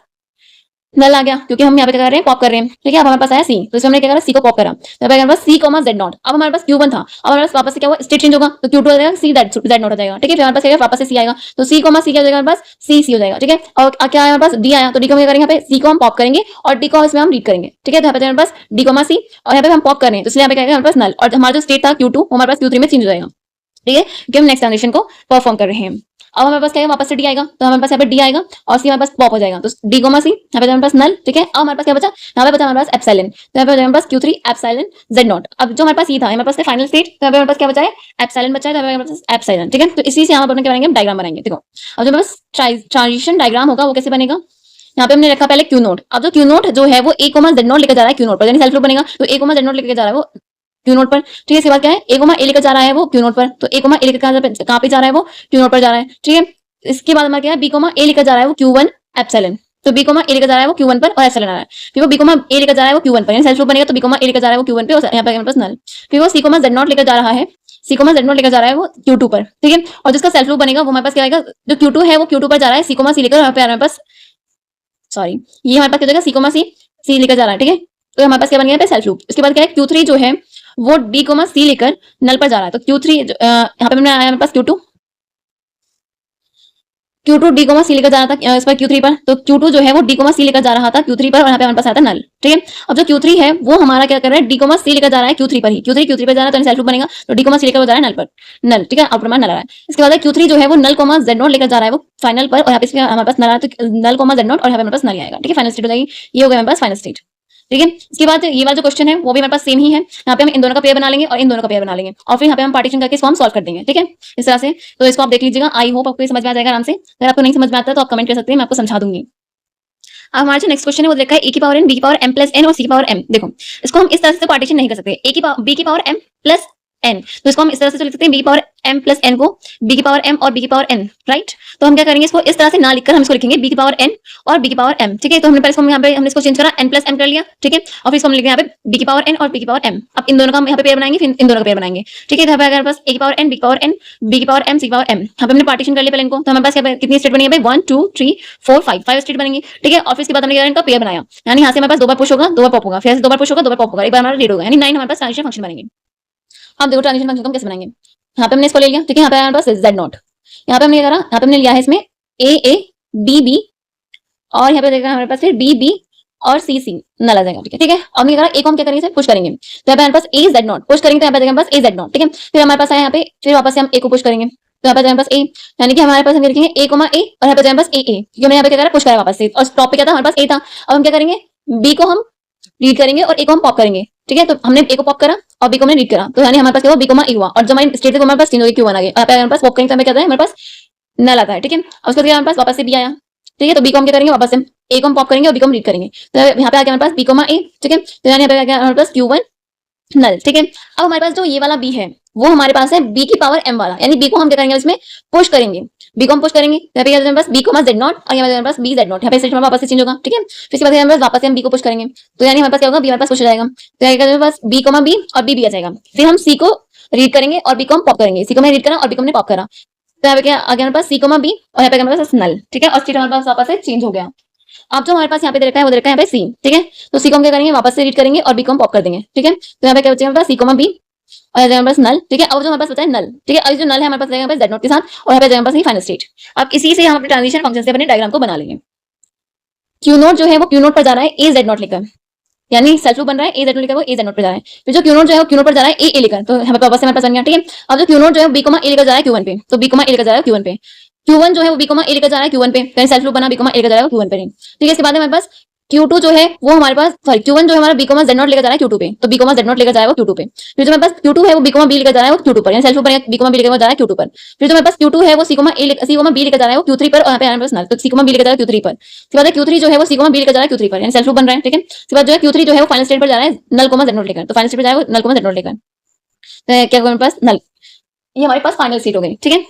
नल आ गया, क्योंकि हम यहाँ पे क्या कर रहे हैं, पॉप कर रहे हैं, ठीक है। अब हमारे पास आया सी, तो इसमें हमने क्या करा, सी को पॉप करा, तो हमारे पास सी कोमा जेड नॉट। अब हमारे पास Q1 था, अब हमारे पास वापस से क्या हुआ, स्टेट चेंज होगा, तो Q2 आ जाएगा, सी जेड नॉट आ जाएगा, ठीक है। फिर हमारे पास क्या वापस से सी आएगा, तो सी कोमा सी क्या हो जाएगा हमारे पास, सी हो जाएगा, ठीक है। और क्या आया हमारे पास, डी आया, तो डी को हम क्या करेंगे, यहाँ पे सी को हम पॉप करेंगे और डी को इसमें हम रीड करेंगे, ठीक है। तो यहाँ पे हमारे पास डी कोमा सी और यहाँ पे हम पॉप कर रहे हैं, तो इसलिए यहाँ पे क्या हमारे पास नल और हमारा जो स्टेट था Q2 वो हमारे पास Q3 में चेंज हो जाएगा, ठीक है, क्योंकि हम नेक्स्ट ट्रांजिशन को परफॉर्म कर रहे हैं। अब हमारे पास क्या है, वापस से डी आएगा, तो हमारे पास यहाँ पे डी आएगा और सी हमारे पास पॉप हो जाएगा, तो डी कोमा सी यहाँ पे हमारे पास नल, ठीक है। अब हमारे पास क्या बचा, यहाँ पे बचा हमारे पास एप्सिलॉन, तो यहाँ पे हमारे पास Q3 एप्सिलॉन जेड नॉट। अब जो हमारे पास ये था हमारे पास फाइनल स्टेट, तो यहाँ पे हमारे पास क्या बचा है, एप्सिलॉन बचा है, तो हमारे पास एप्सिलॉन, ठीक है। तो इसी से यहाँ पर क्या बनाएंगे, डायग्राम बनाएंगे। देखो अब जो हमारे पास ट्रांजिशन डायग्राम होगा वो कैसे बनेगा, यहाँ पे हमने रखा पहले क्यू नोट। अब जो क्यू नोट जो है वो ए कोमा जेड नोट लेकर जा रहा है क्यू नोट पर, यानी सेल्फ लूप बनेगा, तो ए कोमा जेड नोट लेकर जा रहा है वो क्यू नोट पर, ठीक है। इसके बाद क्या है, ए कोमा ए लेकर जा रहा है वो क्यू नोट पर, तो ए कोमा ए लेकर कहाँ पे जा रहा है, वो क्यू नोट पर जा रहा है, ठीक है। इसके बाद हमारा क्या है, बी कोमा ए लेकर जा रहा है वो Q1 एप्सिलॉन, तो बी कोमा ए लेकर जा रहा है वो Q1 पर और एप्सिलॉन आ रहा है। फिर वो बी कोमा ए लेकर जा रहा है वो Q1 पर, यानी सेल्फ लूप बनेगा, तो बी कोमा ए लेकर जा रहा है वो Q1 पे और यहाँ पे हमारे पास नल। फिर वो सी कोमा जेड नॉट लेकर जा रहा है, सी कोमा जेड नॉट लेकर जा रहा है वो Q2 पर, ठीक है। और जिसका सेल्फ लूप बनेगा वो हमारे पास क्या आएगा, जो Q2 है वो Q2 पर जा रहा है, सी कोमा सी लेकर, यहाँ पे हमारे पास सॉरी ये हमारे पास क्या जाएगा, सी कोमा सी लेकर जा रहा है, ठीक है। तो हमारे पास क्या बन गया सेल्फ लूप। इसके बाद क्या है, Q3 जो है वो डी कोमा सी लेकर नल पर जा रहा है, तो Q3 यहाँ पे हमने आया हमारे पास Q2 डी कोमा सी लेकर जा रहा था इस पर Q3 पर, तो Q2 जो है वो डी कोमा सी लेकर जा रहा था Q3 पर और यहाँ पे हमारे पास आया था नल, ठीक है। अब जो Q3 है वो हमारा क्या कर रहा है, डी कोमा सी लेकर जा रहा है Q3 पर ही, Q3 पर जा रहा है तो सेल्फ लूप बनेगा, तो डी कोमा सी लेकर जा रहा है नल पर, नल, ठीक है। आउटपुट में नल आ रहा है। इसके बाद Q3 जो है वो नल कोमा जेड नॉट लेकर जा रहा है वो फाइनल पर और यहाँ पे हमारे पास नल आ रहा है, तो नल कोमा जेड नॉट और यहाँ पे हमारे पास नल आएगा, ठीक है। फाइनल स्टेट हो जाएगी, ये हो गया हमारे पास फाइनल स्टेट, ठीक है। इसके बाद ये वाला जो क्वेश्चन है वो भी हमारे पास सेम ही है, यहाँ पे हम इन दोनों का पेयर बना लेंगे और इन दोनों का पेयर बना लेंगे और फिर यहाँ पे हम पार्टीशन करके इसको हम सॉल्व कर देंगे, ठीक है, इस तरह से। तो इसको आप देख लीजिएगा, आई होप आपको समझ में आ जाएगा आराम से। अगर आपको नहीं समझ में आता है तो आप कमेंट कर सकते हैं, मैं आपको समझा दूंगी। अब हमारा जो नेक्स्ट क्वेश्चन है वो देखा है ए की पावर n, बी की पावर m प्लस n और सी की पावर m। देखो इसको हम इस तरह से पार्टीशन नहीं कर सकते, ए की बी की पावर m प्लस n, तो इसको हम इस तरह से लिख सकते हैं, बी की पावर m प्लस n को बी की पावर m और बी की पावर n, राइट। तो हम क्या करेंगे, इसको इस तरह से ना लिखकर हम इसको लिखेंगे बी की पावर n और बी की पावर m, ठीक है। तो हमने पहले इसको यहाँ पे हमने इसको चेंज करा n प्लस m कर लिया, ठीक है। और फिर इसको हम लिखेंगे यहाँ पे बी की पावर n और बी की पावर m। अब इन दोनों का हम यहाँ पे पेयर बनाएंगे, फिर इन दोनों का पेयर बनाएंगे, ठीक है। तो यहाँ पे हमारे पास a की पावर n, बी की पावर n, बी की पावर m, सी की पावर m, यहाँ पे हमने पार्टीशन कर लिया पहले इनको, तो हमारे पास कितनी स्टेट बनी है, 1 2 3 4 5 स्टेट बनेंगी, ठीक है। और फिर इसके बाद हमने इनका पेयर बनाया, यानी यहाँ से हमारे पास 2 बार पुश होगा, 2 बार पॉप होगा, फिर 2 बार पुश होगा, 2 बार पॉप होगा, एक बार हमारा रीड होगा, यानी 9 हमारे पास ट्रांजिशन फंक्शन बनेंगे। अब देखो ट्रांजिशन फंक्शन को हम कैसे बनाएंगे, यहाँ पे हमने इसको ले लिया, ठीक है। यहाँ पे हमारे पास जेड नॉट, यहाँ पे हमने करा, यहाँ पे हमने लिया है इसमें ए बी बी और यहाँ पे देखा हमारे पास फिर बी बी और सी सी नल आ जाएगा, ठीक है। अब हमने कहा ए को हम क्या करेंगे, पुश करेंगे तो यहाँ पे हमारे पास ए जेड नॉट, पुश करेंगे तो यहाँ पे हमारे पास ए जेड नॉट, ठीक है। फिर हमारे पास आया यहाँ पे, फिर वापस से हम ए को पुश करेंगे तो यहाँ पे हमारे पास ए, यानी कि हमारे पास हम लिखेंगे ए कोमा ए और यहाँ पे हमारे पास ए ए, क्योंकि हमने यहाँ पे क्या करा, पुश करा वापस से, और टॉप पे क्या था हमारे पास ए था। अब हम क्या करेंगे, बी को हम रीड करेंगे और ए को हम पॉप करेंगे, ठीक है। तो हमने ए को पॉप करा और बी को हमने रीड करा, तो यानी हमारे पास क्या हुआ, बी कोमा ए हुआ, और जो हमारी स्टेट हमारे पास चेंज हो गई, क्यू1 आ गया। यहाँ पे हमारे पास पॉप करेंगे तो हमें क्या आता है, हमारे पास नल आता है, ठीक है। अब उसके बाद हमारे पास वापस से बी आया, ठीक है। तो बी को हम क्या करेंगे, वापस से ए को हम पॉप करेंगे और बी को हम रीड करेंगे, तो यहाँ पे आ गया हमारे पास बी कोमा ए, ठीक है। तो यानी यहाँ पे आ गया हमारे पास क्यू1 नल, ठीक है। अब हमारे पास जो ये वाला बी है वो हमारे पास है बी की पावर एम वाला, यानी बी को हम क्या करेंगे, इसमें पुश करेंगे, बी को हम पुश करेंगे, यहाँ पे हमारे पास बी कोमा जेड नॉट और यहाँ पे हमारे पास बी जेड नॉट, यहाँ पे स्टेट वापस से चेंज होगा, ठीक है। फिर इसके बाद हमारे पास वापस से हम बी को पुश करेंगे, तो यानी हमारे पास क्या होगा, बी हमारे पास पुश हो जाएगा, तो हमारे पास बी कोमा बी और बी आ जाएगा। फिर हम सी को रीड करेंगे और बी को हम पॉप करेंगे, सी को हमने रीड करा और बी को हमने पॉप करा, तो यहाँ पे क्या आ गया हमारे पास सी कोमा बी और यहाँ पे हमारे पास नल, ठीक है। और स्टेट हमारे पास वापस से चेंज हो गया। अब जो हमारे पास यहाँ पे दे रखा है वो दे रखा है यहाँ पे सी, ठीक है। तो सी को हम क्या करेंगे, वापस से रीड करेंगे और बी को हम पॉप कर देंगे, ठीक है। तो यहाँ पे क्या बचेगा हमारे पास सी कोमा बी और हमारे पास नल, ठीक है। अब जो हमारे पास बचा है नल, ठीक है। अब जो नल है हमारे पास यहाँ पे जेड नॉट के साथ और यहाँ पे हमारे पास फाइनल स्टेट। अब इसी से हम अपने ट्रांजिशन फंक्शन से अपने डायग्राम को बना लेंगे। क्यू नोट जो है वो क्यू नोट पर जा रहा है ए जेड नॉट लेकर, यानी सेल्फ लूप बन रहा है ए जेड नोट लेकर, वो ए जेड नोट पर जा रहा है। फिर जो क्यू नोट जो है वो क्यू नोट पर जा रहा है ए लेकर, तो हमारे पास हमारे पास बन गया, ठीक है। अब जो क्यू नोट जो है बी कोमा ए लेकर जा रहा है क्यू1 पे, तो बी कोमा ए लेकर जा रहा है क्यू1 पे, क्यू1 जो है वो बी कोमा ए लेकर जा रहा है क्यू1 पे, कहीं सेल्फ लूप बना बी कोमा ए लेकर जा रहा है क्यू1 पे, ठीक है। इसके बाद हमारे पास Q2 जो है वो हमारे पास, सॉरी Q1 जो है हमारा B कोमा Z नॉट लेकर जा रहा है Q2 पे, तो B कोमा Z नॉट लेकर जा रहा है वो Q2 पे। फिर जो हमारे पास Q2 है वो B कोमा B लेकर जा रहा है वो Q2 पर, यानी सेल्फ लूप बनेगा B कोमा B लेकर जा रहा है Q2 पर। फिर जो हमारे पास Q2 है वो C कोमा B लेकर जा रहा है वो Q3 पर, और यहाँ पे हमारे पास नल, तो C कोमा B लेकर जा रहा है Q3 पर। इसके बाद Q3 जो है वो C कोमा B लेकर जा रहा है Q3 पर, यानी सेल्फ लूप बन रहा है, ठीक है। इसके बाद जो है Q3 जो है वो फाइनल स्टेट पर जा रहा है नल कोमा Z नॉट लेकर, तो फाइनल स्टेट पर जा रहा है नल कोमा Z नॉट लेकर, तो क्या हमारे पास नल, ये हमारे पास फाइनल स्टेट हो गई, ठीक है।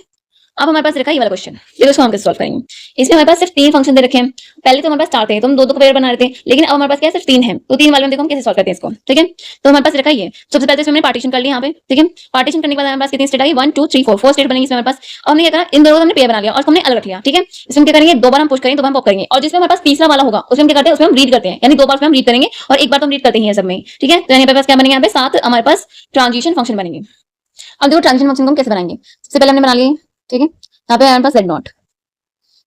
अब हमारे पास रखा ये वाला क्वेश्चन, ये दोस्तों हम कैसे सॉल्व करेंगे। इसमें हमारे पास सिर्फ 3 फंक्शन दे रखे हैं। पहले तो हमारे पास 4 थे, तो हम 2 पेयर बना रहे थे, लेकिन अब हमारे पास क्या है, सिर्फ 3 है, तो 3 वाले में देखो हम कैसे सॉल्व करते हैं इसको, ठीक है। तो हमारे पास रखा ये, सबसे पहले इसमें हमने पार्टीशन कर लिया यहाँ पे, ठीक है। पार्टीशन करने के बाद हमारे पास कितनी स्टेट आई, 1 2 3 4 स्टेट बनेगी इसमें हमारे पास। अब हमने क्या करा, इन दोनों को हमने पेयर बना लिया और हमने अलग रख लिया, ठीक है। इसमें क्या करेंगे, 2 बार हम पुश करेंगे, 2 बार हम पॉप करेंगे, और जिसमें हमारे पास तीसरा वाला होगा उसमें हम क्या करते हैं, उसमें हम रीड करते हैं, यानी 2 बार हम रीड करेंगे और 1 बार तो हम रीड करते ही हैं सब में, ठीक है। तो यहाँ पे क्या बनेंगे, यहाँ पे 7 हमारे पास ट्रांजिशन फंक्शन बनेंगे। अब देखो ट्रांजिशन फंक्शन को हम कैसे बनाएंगे, सबसे पहले हमने बना लिए, ठीक है। यहाँ पे हमारे पास Z नॉट,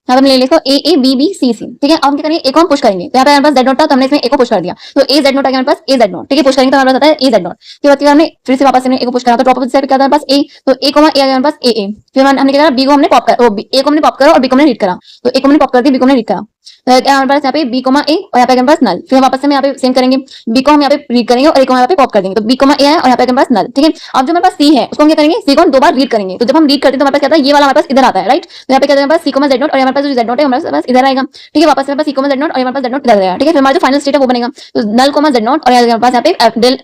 यहाँ पे हमने ले लिखो ए A B B c c, ठीक है। अब हम क्या करेंगे, ए को हम पुश करेंगे, तो यहाँ पे हमारे पास Z नॉट था, तो हमने इसमें ए को पुश कर दिया, तो ए Z नॉट आ गया हमारे पास ए Z नॉट, ठीक है। पुश करेंगे तो हमारे पास आता है ए Z नॉट। फिर बाद हमने फिर से वापस ए को पुश करा, तो टॉप से क्या था हमारे पास ए, तो ए कोमा ए आ गया हमारे पास ए ए। फिर हमने क्या करा, बी को हमने पॉप कर, ए को हमने पॉप करा और बी को हमने रीड करा, तो ए को हमने पॉप कर दिया, बी को हमने रीड करा, तो क्या हमारे पास यहाँ पे बी कोमा ए और यहाँ पे हमारे पास नल। फिर वापस से हम यहाँ पे सेम करेंगे, बी को हम यहाँ पे रीड करेंगे और ए को यहाँ पे पॉप कर देंगे, तो बी कोमा ए है और यहाँ पे हमारे पास नल, ठीक है। अब जो हमारे पास सी है उसको हम क्या करेंगे, सी को हम 2 बार रीड करेंगे, तो जब हम रीड करते हैं तो हमारे पास क्या आता है, ये वाला हमारे पास इधर आता है, राइट। तो यहाँ पे क्या हमारे पास सी कोमा जेड नॉट और हमारे पास जो जेड नॉट है हमारे पास इधर आएगा, ठीक है। वापस हमारे पास सी कोमा जेड नॉट और हमारे पास जेड नॉट इधर आएगा, ठीक है। फिर हमारा जो फाइनल स्टेट है वो बनेगा, तो नल कोमा जेड नॉट और हमारे पास यहाँ पे डेल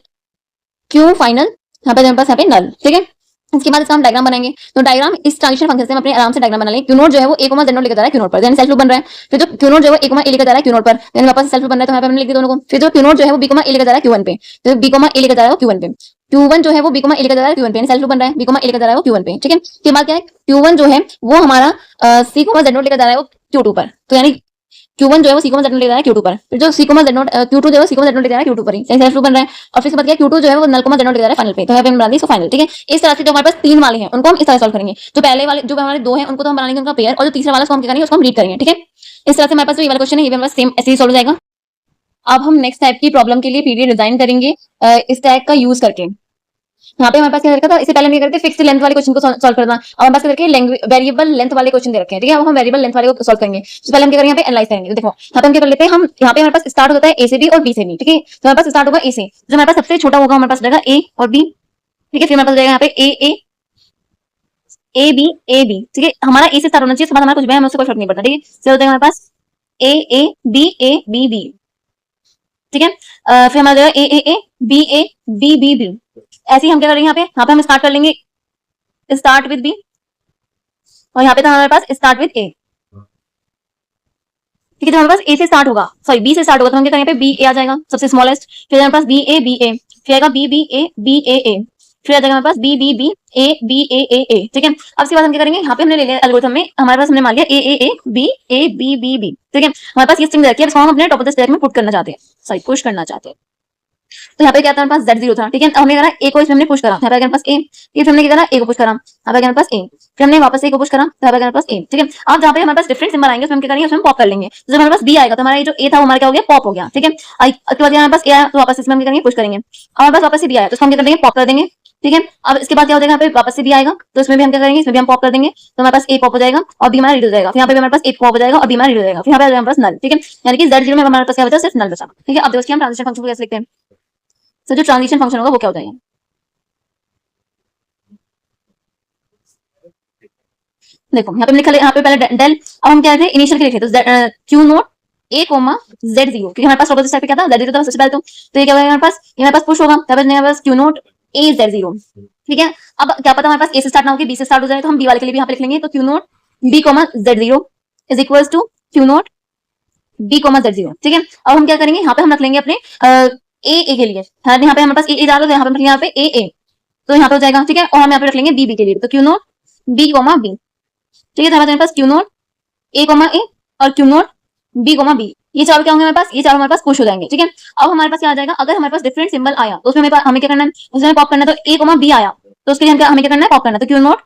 क्यू फाइनल, यहाँ पे हमारे पास यहाँ पे नल, ठीक है। इसके बाद इसका हम डायग्राम बनाएंगे, तो डायग्राम इस ट्रांजिशन फंक्शन से हम अपने आराम से डायग्राम बना लेंगे। क्यू नोट जो है वो ए कोमा जेड नोट लेकर जा रहा है क्यू नोट पर, यानी सेल्फ लूप बन रहा है। फिर जो क्यू नोट जो है ए कोमा ए लेकर जा रहा है क्यू नोट पर, यानी वापस सेल्फ लूप बन रहा है, तो यहाँ पे हमने लिख दिया दोनों को। फिर जो क्यू नोट जो है वो बी कोमा ए लेकर जा रहा है क्यू1 पे, तो बी कोमा ए लेकर जा रहा है क्यू1 पे। क्यू1 जो है वो बी कोमा ए लेकर जा रहा है क्यू1 पे, यानी सेल्फ लूप बन रहा है, बी कोमा ए लेकर जा रहा है क्यू1 पे, ठीक है। इसके बाद क्या है, क्यू1 जो है वो हमारा सी कोमा जेड नोट लेकर जा रहा है वो क्यू2 पर, तो यानी Q1 जो है वो C को Z नोट ले जा रहा है Q2 पर, फिर जो C को Z नोट Q2 जो है C को Z नोट ले जा रहा है Q2 पर ही, सेल्फ लूप बन रहा है। और फिर इसके बाद क्या Q2 जो है वो नल को Z नोट ले जा रहा है फाइनल पे, तो यहाँ पे हम बना दी इसको फाइनल, ठीक है। इस तरह से जो हमारे पास 3 वाले हैं उनको हम इस तरह सॉल्व करेंगे, जो पहले वाले जो हमारे 2 हैं उनको तो हम बनाएंगे उनका पेयर, और जो तीसरा वाला उसको हम क्या करेंगे, उसको हम रीड करेंगे, ठीक है। इस तरह से हमारे पास जो ये वाला क्वेश्चन है ये भी हमारे पास सेम ऐसे ही सॉल्व हो जाएगा। अब हम नेक्स्ट टाइप की प्रॉब्लम के लिए पीडीएफ डिजाइन करेंगे इस टाइप का यूज करके। यहाँ पे हमारे पास क्या रखा था, इससे पहले हम ये करते फिक्स्ड लेंथ वाले क्वेश्चन को सॉल्व करना, अब हमारे पास करके वेरिएबल लेंथ वाले क्वेश्चन दे रखे हैं, ठीक है। अब हम वेरिएबल लेंथ वाले को सॉल्व करेंगे। तो पहले हम क्या करेंगे, यहाँ पे एनालाइज करेंगे। तो देखो यहाँ पे हम क्या कर लेते हैं, हम यहाँ पे हमारे पास स्टार्ट होता है ए से बी और बी से बी, ठीक है। तो हमारे पास स्टार्ट होगा ए से, जो हमारे पास सबसे छोटा होगा हमारे पास रहेगा ए और बी, ठीक है। फिर हमारे पास रहेगा यहाँ पे ए बी, ठीक है। हमारा ए से स्टार्ट होना चाहिए, उसके बाद हमारा कुछ भी है, हमें उससे कोई फर्क नहीं पड़ता, ठीक है। चलो हमारे पास ए बी बी, ठीक है। फिर हमारा ए बी बी, ऐसे ही हम क्या करेंगे, यहाँ पे हम स्टार्ट कर लेंगे, स्टार्ट विद बी, और यहाँ पे था हमारे पास स्टार्ट विद ए, ठीक है। तो हमारे पास ए से स्टार्ट होगा, सॉरी बी से स्टार्ट होगा, तो हम क्या करेंगे, बी ए आ जाएगा सबसे स्मॉलेस्ट। फिर हमारे पास बी ए, फिर आएगा बी ए, फिर आ जाएगा हमारे पास बी ए, ठीक है। अब इसके बाद हम क्या करेंगे, यहाँ पे हमने ले लिया एल्गोरिथम में, हमारे पास हमने मान लिया ए बी, ठीक है। हमारे पास ये स्ट्रिंग रखी है, इसको हम अपने टॉप ऑफ द स्टैक में पुट करना चाहते हैं, सॉरी पुश करना चाहते हैं, तो यहाँ पे क्या था हमारे पास Z0 था, ठीक है। हमने करा ए को इसमें हमने पुश करा, यहाँ पे हमारे पास ए, फिर हमने क्या करा ए को पुश करा, यहाँ पे हमारे पास ए, फिर हमने वापस ए को पुश करा, तो यहाँ पे हमारे पास ए, ठीक है। अब जहाँ पे हमारे पास डिफरेंट सिंबल आएंगे उसमें हम क्या करेंगे, उसमें पॉप कर लेंगे। तो जब हमारे पास बी आएगा तो हमारा ये जो ए था वो हमारा क्या हो गया, पॉप हो गया, ठीक है। उसके बाद हमारे पास ए आया तो वापस इसमें हम क्या करेंगे, पुश करेंगे। अब हमारे पास वापस से बी आया तो इसको हम क्या कर देंगे, पॉप कर देंगे, ठीक है। अब इसके बाद क्या हो जाएगा, यहाँ पे वापस से बी आएगा तो इसमें भी हम क्या करेंगे, इसमें भी हम पॉप कर देंगे, तो हमारे पास ए पॉप हो जाएगा और बी हमारा रीड हो जाएगा। फिर यहाँ पे हमारे पास ए पॉप हो जाएगा और बी हमारा रीड हो जाएगा। फिर यहाँ पे हमारे पास नल, ठीक है। यानी कि Z0 में हमारे पास क्या बचा, सिर्फ नल बचा, ठीक है। अब देखो हम ट्रांजिशन फंक्शन को कैसे लिखते हैं। तो जो ट्रांजिशन फंक्शन होगा वो क्या हो जाएगा, देखो यहाँ पे लिखा, यहाँ पे पहले डेल, अब हम क्या थे इनिशियल के लिखे तो क्यू नोट ए कोमा Z0, क्योंकि हमारे पास प्रोपोजल पे क्या था, Z0 था सबसे पहले। तो ये क्या होगा हमारे पास, ये हमारे पास पुश होगा, तब हमारे पास क्यू नोट ए Z0, ठीक है। अब क्या पता हमारे पास ए से स्टार्ट ना होकर बी से स्टार्ट हो जाए, तो हम बी वाले के लिए भी यहाँ पे लिख लेंगे। तो Q naught B comma Z0 is equal to Q naught B comma Z0, ठीक है। अब हम क्या करेंगे, यहाँ पे हम रख लेंगे अपने ए के लिए, यहाँ पे हमारे पास ए डालो तो यहाँ पे यहाँ पे ए, तो यहाँ पे हो जाएगा, ठीक है। और हम यहाँ पे रख लेंगे बी के लिए, तो Q naught B comma B, ठीक है। तो हमारे पास Q note A comma A और Q naught B comma B, ये चारों क्या होंगे हमारे पास, ये चारों हमारे पास पुश हो जाएंगे, ठीक है। अब हमारे पास क्या आ जाएगा, अगर हमारे पास डिफरेंट सिंबल आया तो उसमें हमें क्या करना है, उसमें पॉप करना है। तो ए कोमा बी आया तो उसके लिए हमें क्या करना है, पॉप करना है। तो क्यू नोट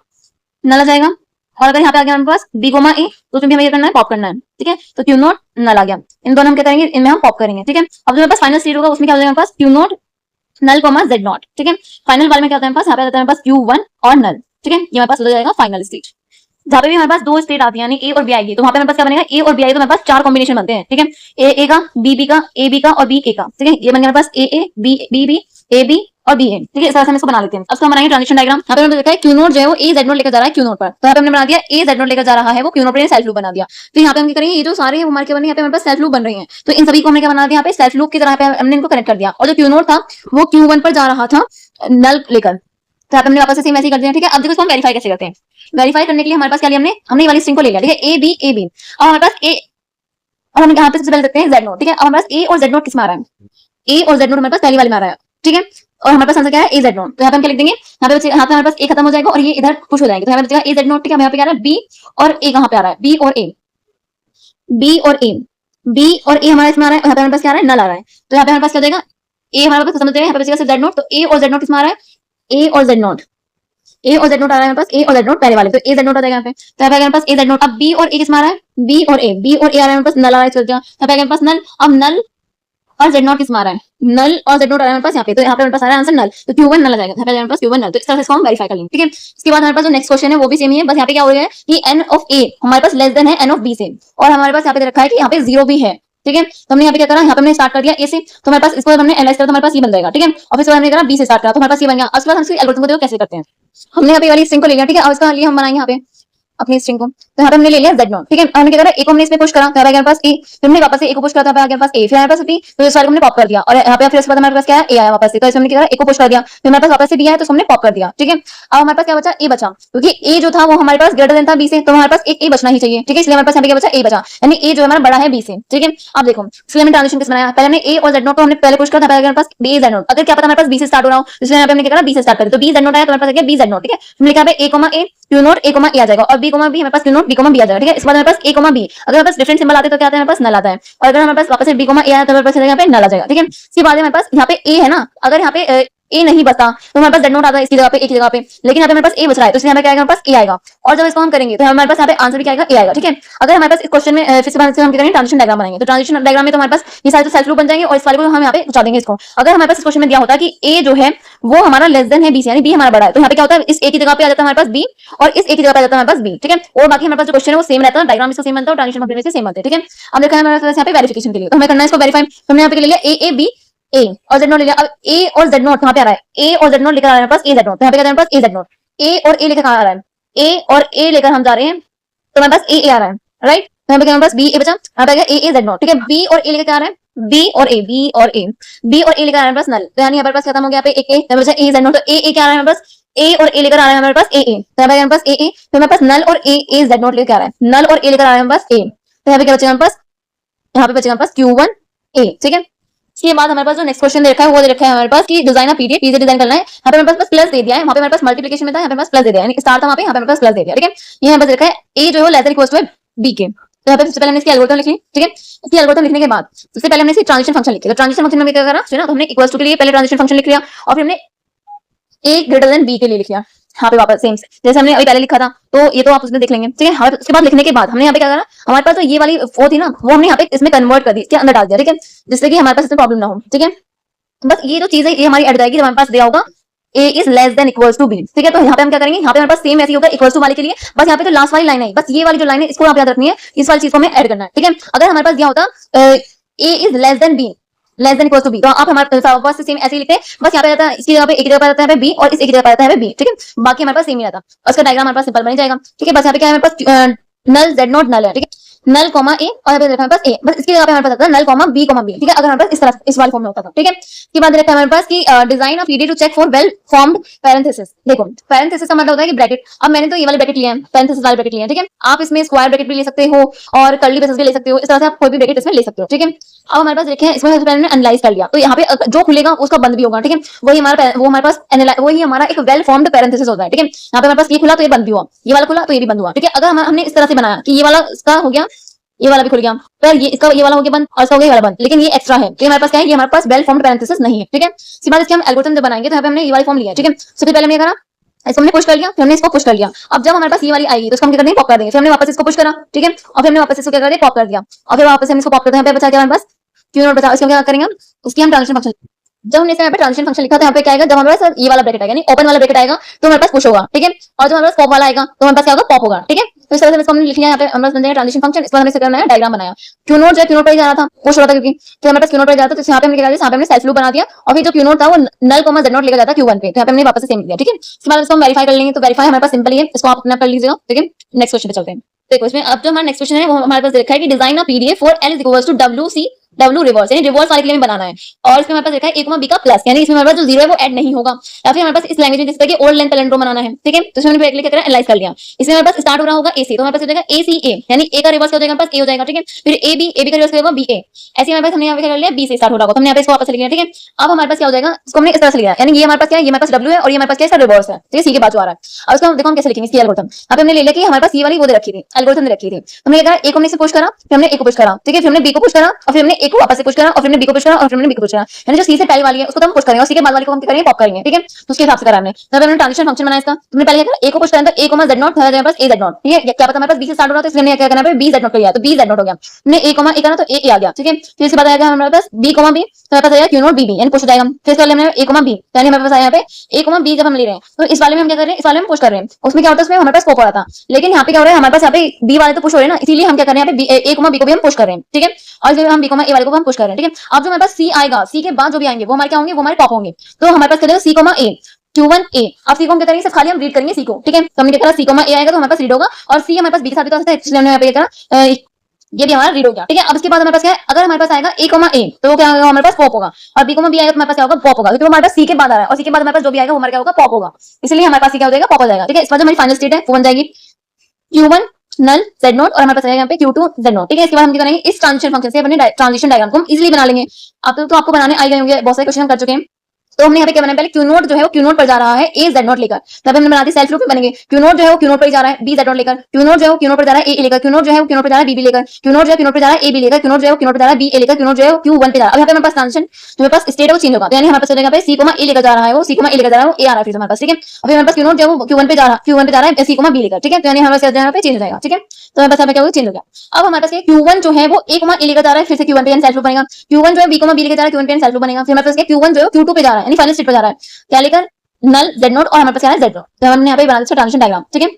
नल आ जाएगा। और अगर यहाँ पे आ गया हमारे पास बी कोमा ए तो उसमें भी हमें क्या करना है, पॉप करना है, ठीक है। तो क्यू नोट नल आ गया, इन दोनों हम क्या करेंगे, इनमें हम पॉप करेंगे, ठीक है। अब जो हमारे पास फाइनल स्टेट होगा उसमें क्या हो जाएगा हमारे पास, Q nought null comma Z nought, ठीक है। फाइनल वाले में क्या होता है हमारे पास, यहाँ पे आता है हमारे पास Q1 और नल, ठीक है। ये हमारे पास हो जाएगा फाइनल स्टेट। जहाँ पे भी हमारे पास दो स्टेट आती है यानी ए और बी आएगी, तो वहां पे हमारे पास क्या बनेगा, ए और बी आएगी, तो हमारे पास चार कॉम्बिनेशन बनते हैं, ठीक है। ए का, बी का, ए बी का और बी ए का, ठीक है। ये बन गया हमारे पास a B b a b और बी ए, ठीक है। इस तरह से हम इसको बना लेते हैं। अब तो हम बनाएंगे ट्रांजिशन डायग्राम। यहाँ पे हमने देखा है क्यू नोट जो है वो ए Z नोट लेकर जा रहा है क्यू नोट पर, तो यहाँ पे हमने बना दिया ए Z नोट लेकर जा रहा है वो क्यू नोट पर सेल्फ लूप बना दिया। फिर यहाँ पे हम क्या करेंगे, ये जो सारे हमारे क्या बने, यहाँ पे हमारे पास सेल्फ लूप बन रही है, तो इन सभी को हमने क्या बना दिया, यहाँ पे सेल्फ लूप की तरह पे हमने इनको कनेक्ट कर दिया। और जो क्यू नोट था वो Q1 पर जा रहा था नल लेकर, तो यहाँ पे हमने वापस से सेम ऐसे ही कर दिया, ठीक है। अब देखो इसको हम वेरीफाई कैसे करते हैं। वेरीफाई करने के लिए हमारे पास क्या लिया, हमने ये वाली स्ट्रिंग को ले लिया, ठीक है। ए बी और हमारे पास ए, और हम यहाँ पे सबसे पहले देखते हैं Z नोट, ठीक है। अब हमारे पास ए और Z नोट किस में आ रहा है, ए और Z नोट हमारे पास पहली वाली में आ रहा है, ठीक है। और हमारे पास आंसर क्या है, ए Z नोट। तो यहाँ पे हम क्या लिख देंगे, यहाँ पे हमारे पास ए खत्म हो जाएगा और ये इधर पुश हो जाएंगे, तो यहाँ पे बचेगा ए Z नोट, ठीक है। यहाँ पे क्या आ रहा है बी और ए, कहाँ पे आ रहा है बी और ए, बी और ए, बी और ए हमारे इसमें आ रहा है। यहाँ पे हमारे पास क्या आ रहा है, नल आ रहा है, तो यहाँ पे हमारे पास क्या हो जाएगा, ए हमारे पास खत्म हो जाएगा, यहाँ पे बचेगा सिर्फ Z नोट। तो ए और Z नोट किसमें आ रहा है, ए और Z नोट, ए और Z नोट आ रहा है हमारे पास, ए और Z नोट पहले वाले, तो ए Z नोट आ जाएगा यहाँ पे। तो यहाँ पे हमारे पास ए Z नोट। अब बी और ए किसमें आ रहा है, बी और ए, बी और ए आ रहा है हमारे पास, नल आ रहा है इस वजह, यहाँ पे हमारे पास नल। अब नल और Z नोट किसमें आ रहा है, नल और Z नोट आ रहा है हमारे पास यहाँ पे, तो यहाँ पे हमारे पास आ रहा है आंसर नल, तो Q1 नल आ जाएगा, यहाँ पे हमारे पास Q1 नल। तो इस तरह से इसको हम वेरीफाई कर लेंगे, ठीक है। इसके बाद हमारे पास जो नेक्स्ट क्वेश्चन है वो भी सेम ही है, बस यहाँ पे क्या हो रहा है कि n ऑफ a हमारे पास लेस देन है n ऑफ b से, और हमारे पास यहाँ पे रखा है कि यहाँ पे 0 भी है, ठीक है। तो हमने यहाँ पे क्या करा, यहाँ पे हमने स्टार्ट कर दिया ए से, तो हमारे पास इसको हमने एनालाइज करा तो हमारे पास ये बन जाएगा, ठीक है। और फिर हमने करा बी से स्टार्ट करा तो हमारे पास ये बन गया। उसके बाद हम इसके एल्गोरिथम को देखो कैसे करते हैं। हमने यहाँ पे वाली स्ट्रिंग को ले लिया, ठीक है। और इसका लिए हम बनाएंगे यहाँ पे अपनी स्ट्रिंग को, तो यहाँ पे हमने ले लिया Z नोट, ठीक है। हमने क्या करा, एक हमने इसमें पुश करा तो हमारे पास ए, फिर हमने वापस से ए को पुश करा तो हमारे पास ए, फिर हमारे पास बी, तो इस वाले को हमने पॉप कर दिया। और यहाँ पे फिर उसके बाद हमारे पास क्या है, ए आया वापस से, तो इसमें हमने क्या करा, ए को पुश कर दिया, फिर हमारे पास वापस से बी आया तो हमने पॉप कर दिया, ठीक है। अब हमारे पास क्या बचा, ए बचा, क्योंकि ए जो था वो हमारे पास ग्रेटर देन था बी से, तो हमारे पास एक ए बचना ही चाहिए, ठीक है। इसलिए हमारे पास यहाँ पे क्या बचा, ए बचा, यानी ए जो हमारा बड़ा है बी से, ठीक है। अब देखो इसलिए हमने ट्रांजिशन किस बनाया, पहले हमने ए और Z नोट को हमने पहले पुश करा था, हमारे पास बी Z नोट। अगर क्या पता हमारे पास बी से स्टार्ट हो रहा हो, इसलिए यहाँ पे हमने क्या करा, बी से स्टार्ट कर, तो बी Z नोट आया तो हमारे पास बी Z नोट, ठीक है। हमने लिखा है a, Q नोट a, ए आ जाएगा, और b, बी हमारे पास Q नोट b, बी आ जाएगा, ठीक है। इसके बाद हमारे पास a, b, अगर हमारे पास डिफरेंट सिंबल आते तो क्या आता है, हमारे पास नल आता है, और अगर हमारे पास वापस से b, ए आया तो हमारे पास यहाँ पे नल आ जाएगा, ठीक है। इसके बाद हमारे पास यहाँ पे a है ना, अगर यहाँ पे ए नहीं बचता तो हमारे पास Z नोट आता है इसकी जगह पे, एक जगह पे, लेकिन यहाँ पे हमारे पास ए बच रहा है तो इसलिए हमें क्या आएगा, हमारे पास ए आएगा। और जब इसको हम करेंगे तो हमारे पास यहाँ पे आंसर भी क्या आएगा, ए आएगा, ठीक है। अगर हमारे पास इस क्वेश्चन में फिर से हम क्या करेंगे, ट्रांजिशन डायग्राम बनाएंगे, तो ट्रांजिशन डायग्राम में तो हमारे पास ये सारे तो सेल्फ लूप बन जाएंगे, और इस वाले को हम यहाँ पे पहुंचा देंगे इसको। अगर हमारे पास इस क्वेश्चन में दिया होता कि ए जो है वो हमारा लेस देन है बी से, यानी बी हमारा बड़ा है, तो यहाँ पे क्या होता है, इस ए की जगह पे आ जाता है हमारे पास बी, और इस ए की जगह पे आ जाता है हमारे पास बी, ठीक है। और बाकी हमारे पास जो क्वेश्चन है वो सेम रहता है, डायग्राम इसका सेम बनता है, ट्रांजिशन फंक्शन में सेम बनते हैं, ठीक है। अब देखा है हमारे पास यहाँ पे वेरिफिकेशन के लिए, तो हमें करना है इसको वेरीफाई, तो हमने यहाँ पे ले लिया ए बी, ए और Z नोट ले लिया। अब ए और Z नोट कहाँ पे आ रहा है, ए और Z नोट लेकर आ रहा है हमारे पास ए Z नोट, तो यहाँ पे क्या हमारे पास ए Z नोट, ए और ए लेकर कहाँ आ रहा है, ए और ए लेकर हम जा रहे हैं तो हमारे पास ए आ रहा है, राइट। तो यहाँ पे हमारे पास बी ए बचा, यहाँ पे ए Z नोट, ठीक है। बी और ए लेकर आ रहा है, बी और ए, बी और ए, बी और ए लेकर आ रहा है हमारे पास नल, तो यानी हमारे पास खत्म हो गया पे एक ए, बचा ए Z नोट, तो ए क्या आ रहा है हमारे पास, ए और ए लेकर आ रहा है हमारे पास ए, तो हमारे पास ए, फिर हमारे पास नल और ए Z नोट लेकर आ रहा है, नल और ए लेकर आ रहा है हमारे पास ए, तो यहाँ पे क्या बचेगा हमारे पास, यहाँ पे बचेगा हमारे पास Q1 A, ठीक है। इसके बाद हमारे पास जो नेक्स्ट क्वेश्चन दे रखा है वो दे रखा है हमारे पास कि design of PDF PJ design करना है। यहाँ पे हमारे पास प्लस दे दिया है, वहाँ पे हमारे पास मल्टीप्लिकेशन में था, यहाँ पे हमारे पास प्लस दे दिया है, यानी स्टार था वहाँ पे, यहाँ पे हमारे पास प्लस दे दिया, ठीक है। ये हमारे पास रखा है ए जो है less than equal to B के, तो यहाँ पे सबसे पहले हमने इसकी एल्गोरिथम लिखी, ठीक है। इसकी एल्गोरिथम लिखने के बाद सबसे पहले हमने इसकी ट्रांजिशन फंक्शन लिखी। तो ट्रांजिशन फंक्शन में क्या करा, तो हमने इक्वल्स टू के लिए पहले ट्रांजिशन फंक्शन लिख लिया और फिर हमने a ग्रेटर देन b के लिए लिख लिया। यहाँ पे वापस सेम जैसे हमने अभी पहले लिखा था, तो ये तो आप उसमें देख लेंगे, ठीक है। उसके बाद लिखने के बाद हमने यहाँ पे क्या करा, हमारे पास तो ये वाली वो थी ना, वो हमने यहाँ पे इसमें कन्वर्ट कर दी, इसके अंदर डाल दिया, ठीक है, जिससे कि हमारे पास इसमें प्रॉब्लम ना हो, ठीक है। बस ये जो चीज है ये हमारी अट जाएगी जब हमारे पास दिया होगा a is less than equals to b, ठीक है। तो यहाँ पे हम क्या करेंगे, यहाँ पे हमारे पास सेम ऐसे ही होगा इक्वल्स टू वाले के लिए, बस यहाँ पे तो लास्ट वाली लाइन है, बस ये वाली जो लाइन है इसको आप याद रखनी है, इस वाली चीज को हमें ऐड करना है, ठीक है। अगर हमारे पास दिया होता a is less than b, less than equals to b, तो आप हमारे पास सेम ऐसे ही लिखते हैं, बस यहाँ पे रहता है, इसकी जगह पे एक जगह पे रहता है b और इस एक जगह पे रहता है b, ठीक है। बाकी हमारे पास सेम ही रहता और उसका डायग्राम हमारे पास सिंपल बन जाएगा, ठीक है। बस यहाँ पे क्या है, हमारे पास नल z नॉट नल है, ठीक है, नल कॉमा ए और यहाँ पे हमारे पास ए, बस इसकी जगह पे हमारे पास आता है नल कॉमा बी कॉमा बी, ठीक है। अगर हमारे पास इस तरह इस वाले फॉर्म में होता था, ठीक है। इसके बाद रहता है हमारे पास कि design of PD to check for well formed parenthesis. देखो पैरेंथेसिस का मतलब होता है कि ब्रैकेट, अब मैंने तो ये वाले ब्रैकेट लिए हैं, पैरेंथेसिस वाले ब्रैकेट लिए हैं, ठीक है। आप इसमें स्क्वायर ब्रैकेट भी ले सकते हो और कर्ली ब्रेसेस भी ले सकते हो, इस तरह से आप कोई भी ब्रैकेट इसमें ले सकते हो, ठीक है। अब हमारे पास देखें, इसमें सबसे पहले हमने एनालाइज कर लिया, तो यहाँ पे जो खुलेगा उसका बंद भी होगा, ठीक है। वही हमारे पास वही हमारा एक वेल फॉर्म्ड पैरेंथेसिस होता है, ठीक है। यहाँ पे हमारे पास ये खुला तो ये बंद भी हुआ, ये वाला खुला तो ये भी बंद हुआ, ठीक है। अगर हमने इस तरह से बनाया कि ये वाला इसका हो गया, ये वाला भी खुल गया, फिर ये इसका ये वाला हो गया बंद और इसका हो गया ये वाला बंद, लेकिन ये एक्स्ट्रा है, तो हमारे पास क्या है, ये हमारे पास वेल फॉर्म्ड पैरेंथेसिस नहीं है, ठीक है। इसके बाद इसके हम एल्गोरिथम जब बनाएंगे तो यहाँ पे हमने ये वाली फॉर्म लिया है, ठीक है। सबसे पहले हमने करा, इसको हमने पुश कर लिया, फिर हमने इसको पुश कर लिया। अब जब हमारे पास ये वाली आएगी तो इसको हम क्या करेंगे, पॉप कर देंगे, फिर हमने वापस इसको पुश करा, ठीक है, और फिर हमने वापस इसको क्या कर दिया, पॉप कर दिया, और फिर वापस हम इसको पॉप करते हैं, यहाँ पे बचा क्या हमारे पास क्यू नॉट बचा, इसको क्या करेंगे हम, उसकी हम ट्रांजिशन फंक्शन, जब हमने यहाँ पे ट्रांजिशन फंक्शन लिखा था, यहाँ पे क्या आएगा, जब हमारे पास ये वाला ब्रैकेट आएगा, यानी ओपन वाला ब्रैकेट आएगा तो हमारे पास पुश होगा, ठीक है, और जब हमारे पास पॉप वाला आएगा तो हमारे पास क्या होगा, पॉप होगा, ठीक है। तो इस तरह से इसको हमने लिख लिया, यहाँ पे हमारे पास बन जाएगा ट्रांजिशन फंक्शन। इसको हमने करना है डायग्राम बनाया, क्यू नोट जो है क्यू नोट पर ही जाना था, पुश हो रहा था क्योंकि, तो हमारे पास क्यू नोट पर जाता, तो यहाँ पे हमने क्या किया, यहाँ पे हमने सेल्फ लूप बना दिया और फिर जो क्यू नोट था वो नल कॉमा जेड नोट लेकर जाता क्यू वन पे, तो यहाँ पे हमने वापस से सेम लिया, ठीक है। इसके बाद इसको हम वेरीफाई कर लेंगे, तो वेरीफाई हमारे पास सिंपल ही है, इसको आप अपना कर लीजिएगा, ठीक है। नेक्स्ट क्वेश्चन पे चलते हैं। देखो इसमें अब जो हमारा नेक्स्ट क्वेश्चन है वो हमारे पास लिखा है कि design of PDF for L is equals to W C W reverse, यानी रिवर्स वाले के लिए बनाना है, और इसमें हमारे पास लिखा है a b का प्लस, यानी इसमें हमारे पास जो जीरो है वो ऐड नहीं होगा, या फिर हमारे पास इस लैंग्वेज में जिस तरह की ओल्ड लेंथ पैलेंड्रोम बनाना है, ठीक है। तो इसमें हमने क्या करा, एनालाइज कर लिया। इसमें हमारे पास स्टार्ट हो रहा होगा ए से, तो हमारे पास हो जाएगा ए सी ए, यानी ए का रिवर्स क्या हो जाएगा, हमारे पास ए हो जाएगा, ठीक है। फिर ए बी का रिवर्स क्या होगा, बी ए, ऐसे हमारे पास हमने यहाँ पे कर लिया बी से स्टार्ट हो रहा होगा, तो हमने यहाँ पे इसको वापस लिख लिया, ठीक है। अब हमारे पास क्या हो जाएगा, इसको हमने इस तरह से लिया, यानी ये हमारे पास क्या है, ये हमारे पास डब्ल्यू है और ये हमारे पास क्या है, रिवर्स है, ठीक है, सी के बाद आ रहा है। अब इसको देखो हम कैसे लिखेंगे इसकी एल्गोरिथम। अब हमने ले लिया कि हमारे पास ये वाली वो दे रखी थी, एल्गोरिथम दे रखी थी, हमने क्या करा, ए को हमने से पुश करा, फिर हमने ए को पुश करा, ठीक है, फिर हमने बी को पुश करा और फिर हमने ए को वापस से पुश करा और फिर हमने बी को पुश करा और फिर हमने बी को पुश करा, यानी जो सी से पहले वाली है उसको तो हम पुश करेंगे और सी के बाद वाली को हम क्या करेंगे, पॉप करेंगे, ठीक है। तो उसके हिसाब से करा हमने, तब हमने ट्रांजिशन फंक्शन बनाया इसका। तुमने पहले क्या करा, ए को पुश करा, ए को z नॉट था हमारे पास, ए z नॉट, ठीक है। क्या पता हमारे पास बी से स्टार्ट हो रहा था, इसलिए हमने क्या करना है, बी z नॉट कर लिया, तो बी z नॉट हो गया। हमने ए करा तो ए आ गया, ठीक है। फिर इसके बाद आएगा हमारे पास बी बी, तो हमारे पास आएगा क्यू नॉट बी यानी पुश हो जाएगा। फिर इसके बाद हमने ए बी, यानी हमारे पास आया यहाँ पे ए बी जब हम ले रहे हैं, तो इस वाले में हम क्या कर रहे हैं, इस वाले में पुश कर रहे हैं, उसमें क्या होता है, उसमें हमारे पास पॉप हो रहा था, लेकिन यहाँ पे क्या हो रहा है, हमारे पास यहाँ पे बी वाले तो पुश हो रहे हैं ना, इसीलिए हम क्या कर रहे हैं, यहाँ पे ए बी को भी हम पुश कर रहे हैं, ठीक है। और जब हम बी ए वाले को हम पुश कर रहे हैं, ठीक है। अब जो हमारे पास सी आएगा, सी के बाद जो भी आएंगे वो हमारे क्या होंगे, वो हमारे पॉप होंगे, तो हमारे पास क्या सी ए Q1 A। अब सी को हम क्या करेंगे, सिर्फ खाली हम रीड करेंगे सी को, ठीक है। तो हमने क्या करा, सी ए आएगा तो हमारे पास रीड होगा और सी हमारे पास बी के साथ भी तो है, इसलिए हमने यहाँ पे क्या करा, ये भी हमारा रीड हो गया, ठीक है। अब इसके बाद हमारे पास क्या है, अगर हमारे पास आएगा A तो वो क्या होगा, हमारे पास पॉप होगा, और B आएगा तो हमारे पास क्या होगा, पॉप होगा, क्योंकि हमारे पास सी के बाद आ रहा है और सी के बाद हमारे पास जो भी आएगा वो हमारे क्या होगा, पॉप होगा, इसलिए हमारे पास क्या हो जाएगा, पॉप हो जाएगा, ठीक है। इस बार जो हमारी फाइनल स्टेट है वो बन जाएगी Q1 नल z नोट और हमारे पास आएगा यहाँ पे Q2 z नोट, ठीक है। इसके बाद हम क्या करेंगे, इस ट्रांजिशन फंक्शन से अपने ट्रांजिशन डायग्राम को हम इजीली बना लेंगे। अब तो आपको बनाने आ गए होंगे, बहुत सारे क्वेश्चन हम कर चुके हैं। तो हमने यहाँ पे क्या बनाया, पहले क्यू नोट जो है वो क्यू नोट पर जा रहा है, ए जेड नोट लेकर, तब हमने बना दी सेल्फ लूप में बनेंगे। क्यू नोट जो है वो क्यू नोट पर जा रहा है, बी जेड नोट लेकर, क्यू नोट जो है वो क्यू नोट पर जा रहा है, ए लेकर, क्यू नोट जो है वो क्यू नोट पर जा रहा है, बी लेकर, क्यू नोट जो है क्यू नोट पर जा रहा है, ए बी लेकर, क्यू नोट जो है वो क्यू नोट पर जा रहा है, बी ए लेकर, क्यू नोट जो है वो क्यू वन पे जा रहा है। अब यहाँ पे हमारे पास ट्रांजिशन जो हमारे पास स्टेट है वो चेंज होगा, तो यानी हमारे पास चलेगा पे सी ए लेकर जा रहा है, वो सी ए लेकर जा रहा है, वो ए आ रहा है फिर हमारे पास, ठीक है। अब हमारे पास क्यू नोट जो है वो क्यू वन पे जा रहा है, क्यू वन पे जा रहा है सी बी लेकर, ठीक है। तो यानी हमारे पास यहाँ पे चेंज हो जाएगा, ठीक है। तो हमारे पास क्या होगा, चेंज हो गया। अब हमारे पास Q1 जो है वो ए लेकर जा रहा है, फिर से Q1 पे सेल्फ लूप बनेगा। Q1 जो है बी लेकर जा रहा है, Q1 पे सेल्फ लूप बनेगा। फिर हमारे पास Q1 जो है Q2 पे जा रहा है, यानी फाइनल स्टेट पे जा रहा है, क्या लेकर, नल z नोट और हमारे पास क्या है z नोट। तो हमने यहाँ पे बना दिया ट्रांजिशन डायग्राम, ठीक है।